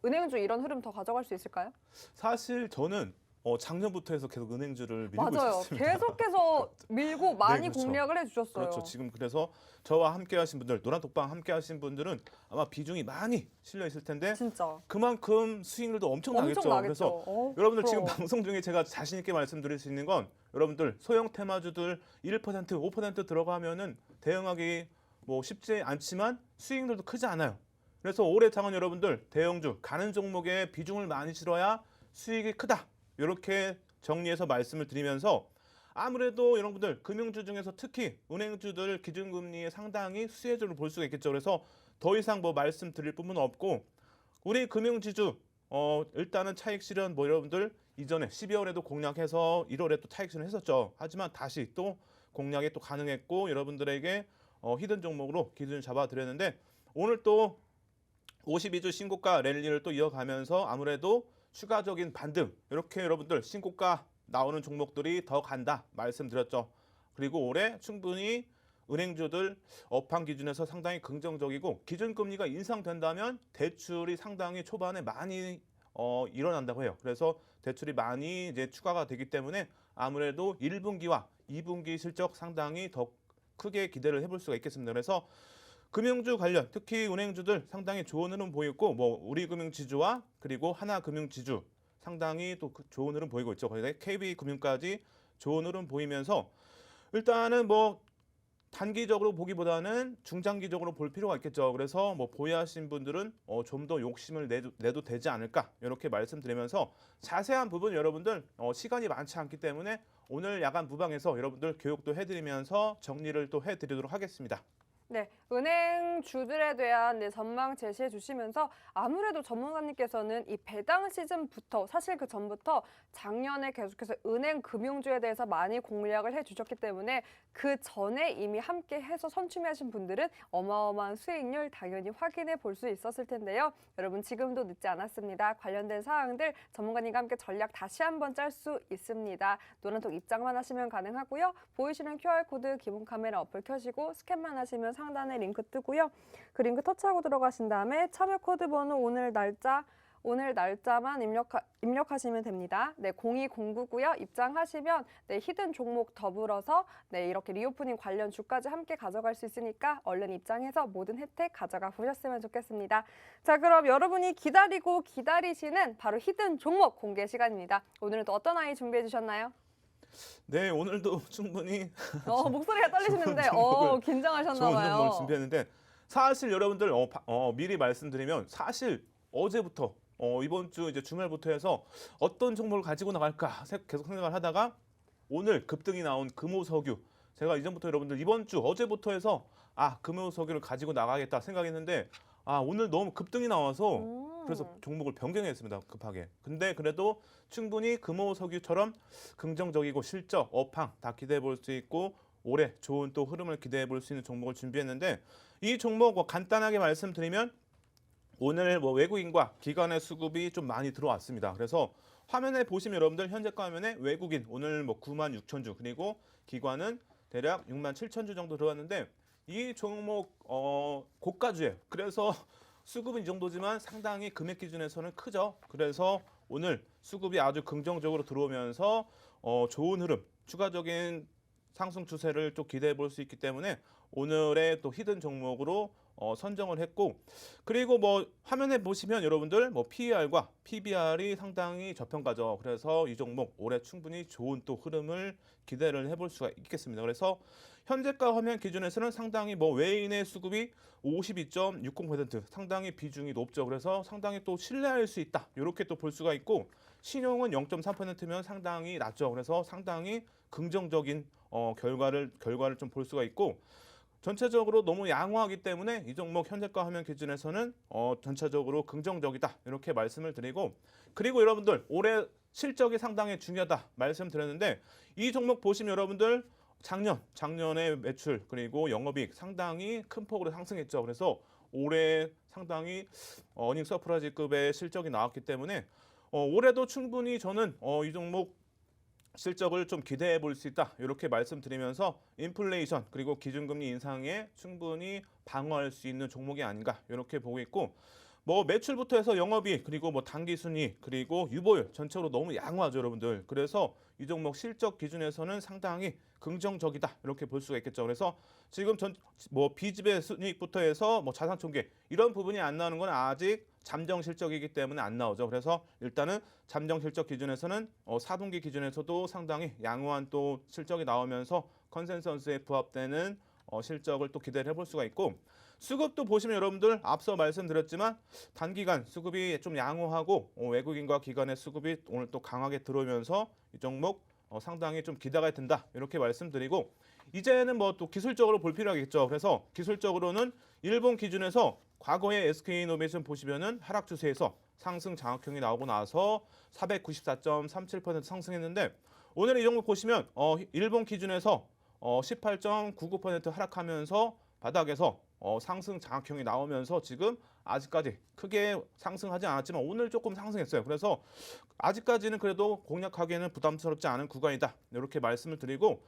은행주 이런 흐름 더 가져갈 수 있을까요? 사실 저는 작년부터 해서 계속 은행주를 밀고 맞아요. 있었습니다. 계속해서 밀고 많이 네, 그렇죠. 공략을 해주셨어요. 그렇죠. 지금 그래서 저와 함께 하신 분들, 노란톡방 함께 하신 분들은 아마 비중이 많이 실려 있을 텐데 진짜. 그만큼 수익률도 엄청 나겠죠. 엄청 나겠죠. 그래서 여러분들 지금 부러워. 방송 중에 제가 자신 있게 말씀드릴 수 있는 건 여러분들 소형 테마주들 1%, 5% 들어가면은 대응하기 쉽지 않지만 수익률도 크지 않아요. 그래서 올해 장은 여러분들 대형주 가는 종목에 비중을 많이 실어야 수익이 크다. 이렇게 정리해서 말씀을 드리면서 아무래도 여러분들 금융주 중에서 특히 은행주들 기준금리에 상당히 수혜주를 볼 수가 있겠죠. 그래서 더 이상 말씀드릴 부분은 없고 우리 금융지주 일단은 차익 실현 여러분들 이전에 12월에도 공략해서 1월에 또 차익 실현 했었죠. 하지만 다시 또 공략이 또 가능했고 여러분들에게 히든 종목으로 기준을 잡아드렸는데 오늘 또 52주 신고가 랠리를 또 이어가면서 아무래도 추가적인 반등 이렇게 여러분들 신고가 나오는 종목들이 더 간다 말씀드렸죠. 그리고 올해 충분히 은행주들 업황 기준에서 상당히 긍정적이고 기준금리가 인상된다면 대출이 상당히 초반에 많이 일어난다고 해요. 그래서 대출이 많이 이제 추가가 되기 때문에 아무래도 1분기와 2분기 실적 상당히 더 크게 기대를 해볼 수가 있겠습니다. 그래서 금융주 관련 특히 은행주들 상당히 좋은 흐름 보이고 우리금융지주와 그리고 하나금융지주 상당히 또 좋은 흐름 보이고 있죠. 거기다 KB금융까지 좋은 흐름 보이면서 일단은 단기적으로 보기보다는 중장기적으로 볼 필요가 있겠죠. 그래서 보유하신 분들은 좀 더 욕심을 내도 되지 않을까 이렇게 말씀드리면서 자세한 부분 여러분들 시간이 많지 않기 때문에 오늘 야간 무방에서 여러분들 교육도 해드리면서 정리를 또 해드리도록 하겠습니다. 네, 은행주들에 대한 전망 제시해 주시면서 아무래도 전문가님께서는 이 배당 시즌부터 사실 그 전부터 작년에 계속해서 은행 금융주에 대해서 많이 공략을 해주셨기 때문에 그 전에 이미 함께 해서 선취하신 분들은 어마어마한 수익률 당연히 확인해 볼 수 있었을 텐데요. 여러분 지금도 늦지 않았습니다. 관련된 사항들 전문가님과 함께 전략 다시 한번 짤 수 있습니다. 노란톡 입장만 하시면 가능하고요. 보이시는 QR코드 기본 카메라 어플 켜시고 스캔만 하시면 상단에 링크 뜨고요. 그 링크 터치하고 들어가신 다음에 참여 코드 번호 오늘 날짜 오늘 날짜만 입력하시면 됩니다. 네, 0209고요. 입장하시면 네, 히든 종목 더불어서 네, 이렇게 리오프닝 관련 주까지 함께 가져갈 수 있으니까 얼른 입장해서 모든 혜택 가져가 보셨으면 좋겠습니다. 자, 그럼 여러분이 기다리고 기다리시는 바로 히든 종목 공개 시간입니다. 오늘은 또 어떤 아이 준비해 주셨나요? 네, 오늘도 충분히 목소리가 떨리시는데 긴장하셨나 좋은 봐요. 정보를 준비했는데 사실 여러분들 미리 말씀드리면 사실 어제부터 이번 주 이제 주말부터 해서 어떤 종목을 가지고 나갈까 계속 생각을 하다가 오늘 급등이 나온 금호석유 제가 이전부터 여러분들 이번 주 어제부터 해서 금호석유를 가지고 나가겠다 생각했는데 오늘 너무 급등이 나와서 그래서 종목을 변경했습니다. 급하게. 근데 그래도 충분히 금호석유처럼 긍정적이고 실적, 업황 다 기대해 볼 수 있고 올해 좋은 또 흐름을 기대해 볼 수 있는 종목을 준비했는데 이 종목 간단하게 말씀드리면 오늘 외국인과 기관의 수급이 좀 많이 들어왔습니다. 그래서 화면에 보시면 여러분들 현재가 화면에 외국인 오늘 96,000주 그리고 기관은 대략 67,000주 정도 들어왔는데 이 종목 고가주예요. 그래서 수급은 이 정도지만 상당히 금액 기준에서는 크죠. 그래서 오늘 수급이 아주 긍정적으로 들어오면서 좋은 흐름, 추가적인 상승 추세를 또 기대해 볼 수 있기 때문에 오늘의 또 히든 종목으로 선정을 했고 그리고 화면에 보시면 여러분들 PER과 PBR이 상당히 저평가죠. 그래서 이 종목 올해 충분히 좋은 또 흐름을 기대를 해볼 수가 있겠습니다. 그래서 현재가 화면 기준에서는 상당히 외인의 수급이 52.60% 상당히 비중이 높죠. 그래서 상당히 또 신뢰할 수 있다. 이렇게 또 볼 수가 있고 신용은 0.3%면 상당히 낮죠. 그래서 상당히 긍정적인 결과를 좀 볼 수가 있고 전체적으로 너무 양호하기 때문에 이 종목 현재가 화면 기준에서는 전체적으로 긍정적이다 이렇게 말씀을 드리고 그리고 여러분들 올해 실적이 상당히 중요하다 말씀드렸는데 이 종목 보시면 여러분들 작년에 매출 그리고 영업이익 상당히 큰 폭으로 상승했죠. 그래서 올해 상당히 어닝 서프라이즈급의 실적이 나왔기 때문에 올해도 충분히 저는 이 종목 실적을 좀 기대해 볼 수 있다. 이렇게 말씀드리면서 인플레이션 그리고 기준금리 인상에 충분히 방어할 수 있는 종목이 아닌가 이렇게 보고 있고 매출부터 해서 영업이익 그리고 당기순이익 그리고 유보율 전체적으로 너무 양호하죠 여러분들. 그래서 이 종목 실적 기준에서는 상당히 긍정적이다 이렇게 볼 수가 있겠죠. 그래서 지금 비지배 순이익부터 해서 자산 총계 이런 부분이 안 나오는 건 아직 잠정 실적이기 때문에 안 나오죠. 그래서 일단은 잠정 실적 기준에서는 4분기 기준에서도 상당히 양호한 또 실적이 나오면서 컨센서스에 부합되는 실적을 또 기대를 해볼 수가 있고 수급도 보시면 여러분들 앞서 말씀드렸지만 단기간 수급이 좀 양호하고 외국인과 기관의 수급이 오늘 또 강하게 들어오면서 이 종목 상당히 좀 기대가 된다 이렇게 말씀드리고 이제는 또 기술적으로 볼 필요하겠죠. 그래서 기술적으로는 일본 기준에서 과거의 SK이노베이션 보시면은 하락 추세에서 상승 장악형이 나오고 나서 494.37% 상승했는데 오늘 이 종목 보시면 일본 기준에서 18.99% 하락하면서 바닥에서 상승 장악형이 나오면서 지금 아직까지 크게 상승하지 않았지만 오늘 조금 상승했어요. 그래서 아직까지는 그래도 공략하기에는 부담스럽지 않은 구간이다. 이렇게 말씀을 드리고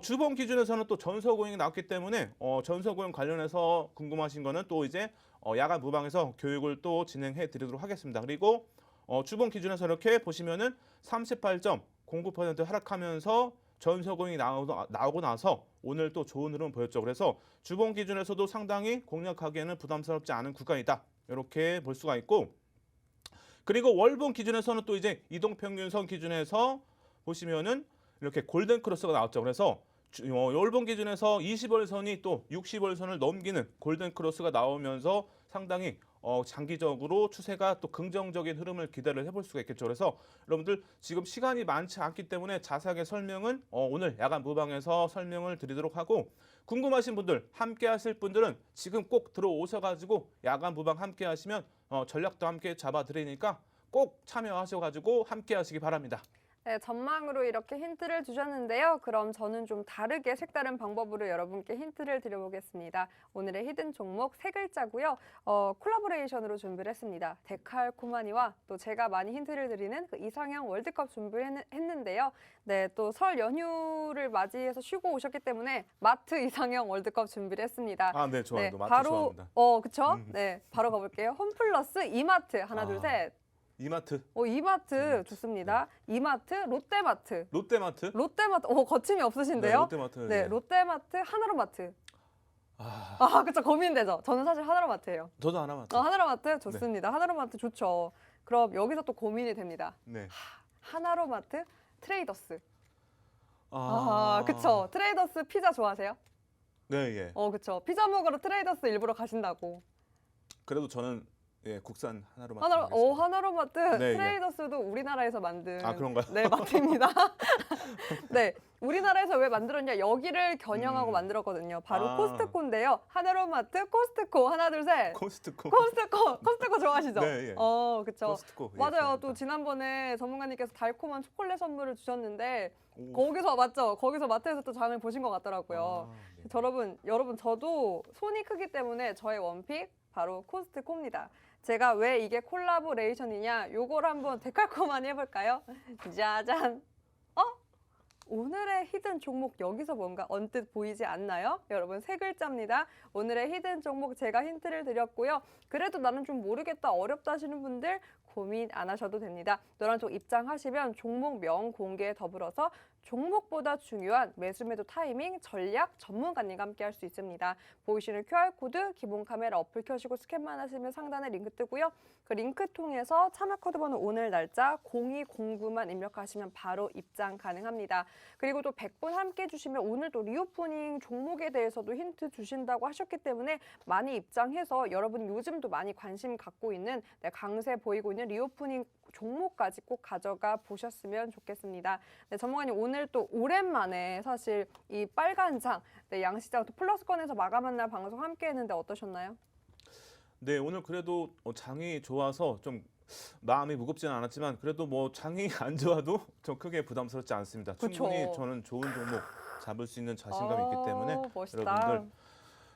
주봉 기준에서는 또 전서고용이 나왔기 때문에 전서고용 관련해서 궁금하신 거는 또 이제 야간 무방에서 교육을 또 진행해 드리도록 하겠습니다. 그리고 주봉 기준에서 이렇게 보시면은 38.09% 하락하면서 전서고용이 나오고 나서 오늘 또 좋은 흐름 보였죠. 그래서 주봉 기준에서도 상당히 공략하기에는 부담스럽지 않은 구간이다. 이렇게 볼 수가 있고 그리고 월봉 기준에서는 또 이제 이동평균선 기준에서 보시면은 이렇게 골든 크로스가 나왔죠. 그래서 월봉 기준에서 20월선이 또 60월선을 넘기는 골든 크로스가 나오면서 상당히 장기적으로 추세가 또 긍정적인 흐름을 기대를 해볼 수가 있겠죠. 그래서 여러분들 지금 시간이 많지 않기 때문에 자세하게 설명은 오늘 야간 무방에서 설명을 드리도록 하고 궁금하신 분들 함께 하실 분들은 지금 꼭 들어오셔가지고 야간 무방 함께 하시면 전략도 함께 잡아드리니까 꼭 참여하셔가지고 함께 하시기 바랍니다. 네, 전망으로 이렇게 힌트를 주셨는데요. 그럼 저는 좀 다르게 색다른 방법으로 여러분께 힌트를 드려보겠습니다. 오늘의 히든 종목 세 글자고요. 콜라보레이션으로 준비를 했습니다. 데칼코마니와 또 제가 많이 힌트를 드리는 그 이상형 월드컵 준비를 했는데요. 네, 또 설 연휴를 맞이해서 쉬고 오셨기 때문에 마트 이상형 월드컵 준비를 했습니다. 네, 좋아요. 네, 마트 바로 좋아합니다. 그쵸? 네, 바로 가볼게요. 홈플러스 이마트 하나 둘 셋. 이마트, 이마트 좋습니다. 이마트, 롯데마트. 롯데마트. 롯데마트, 거침이 없으신데요? 네, 롯데마트. 네, 예. 롯데마트, 하나로마트. 아, 그쵸, 고민되죠. 저는 사실 하나로마트예요. 저도 하나마트. 하나로마트 좋습니다. 하나로마트 좋죠. 그럼 여기서 또 고민이 됩니다. 네. 하나로마트, 트레이더스. 아, 그쵸. 트레이더스 피자 좋아하세요? 네, 예. 그쵸. 피자 먹으러 트레이더스 일부러 가신다고. 그래도 저는 예, 국산 하나로마트. 하나로마트, 네, 예. 트레이더스도 우리나라에서 만든. 아, 그런가요? 네, 맞습니다. 네, 우리나라에서 왜 만들었냐? 여기를 겨냥하고 만들었거든요. 바로 아. 코스트코인데요. 하나로마트, 코스트코, 하나, 둘, 셋. 코스트코. 코스트코 좋아하시죠? 네, 예. 그쵸. 코스트코. 예, 맞아요. 좋아합니다. 또 지난번에 전문가님께서 달콤한 초콜릿 선물을 주셨는데 오. 거기서 맞죠? 거기서 마트에서 또 장을 보신 것 같더라고요. 아, 네. 여러분 저도 손이 크기 때문에 저의 원픽 바로 코스트코입니다. 제가 왜 이게 콜라보레이션이냐? 요걸 한번 데칼코마니 해볼까요? 짜잔. 오늘의 히든 종목 여기서 뭔가 언뜻 보이지 않나요? 여러분 세 글자입니다. 오늘의 히든 종목 제가 힌트를 드렸고요. 그래도 나는 좀 모르겠다, 어렵다 하시는 분들 고민 안 하셔도 됩니다. 노란쪽 입장하시면 종목명 공개에 더불어서 종목보다 중요한 매수 매도 타이밍, 전략 전문가님과 함께 할 수 있습니다. 보이시는 QR코드 기본 카메라 어플 켜시고 스캔만 하시면 상단에 링크 뜨고요. 그 링크 통해서 참여 코드 번호 오늘 날짜 0209만 입력하시면 바로 입장 가능합니다. 그리고 또 100분 함께 해주시면 오늘 또 리오프닝 종목에 대해서도 힌트 주신다고 하셨기 때문에 많이 입장해서 여러분 요즘도 많이 관심 갖고 있는 강세 보이고 있는 리오프닝 종목까지 꼭 가져가 보셨으면 좋겠습니다. 네, 전문가님 오늘 또 오랜만에 사실 이 빨간 장, 양시장 또 플러스권에서 마감한 날 방송 함께 했는데 어떠셨나요? 네, 오늘 그래도 장이 좋아서 좀 마음이 무겁지는 않았지만 그래도 뭐 장이 안 좋아도 좀 크게 부담스럽지 않습니다. 그쵸. 충분히 저는 좋은 종목 잡을 수 있는 자신감이 있기 때문에 멋있다. 여러분들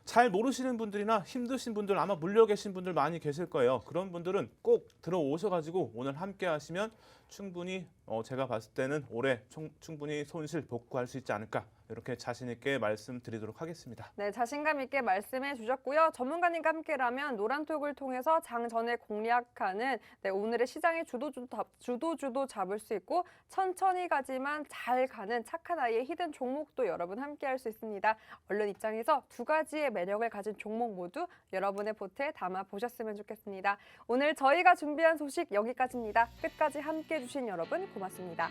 잘 모르시는 분들이나 힘드신 분들 아마 물려 계신 분들 많이 계실 거예요. 그런 분들은 꼭 들어오셔가지고 오늘 함께 하시면 충분히 제가 봤을 때는 올해 충분히 손실 복구할 수 있지 않을까 이렇게 자신 있게 말씀드리도록 하겠습니다. 네, 자신감 있게 말씀해 주셨고요. 전문가님과 함께라면 노란톡을 통해서 장 전에 공략하는 오늘의 시장의 주도 잡을 수 있고 천천히 가지만 잘 가는 착한 아이의 히든 종목도 여러분 함께 할 수 있습니다. 얼른 입장에서 두 가지의 매력을 가진 종목 모두 여러분의 보트에 담아 보셨으면 좋겠습니다. 오늘 저희가 준비한 소식 여기까지입니다. 끝까지 함께 해주신 여러분 고맙습니다.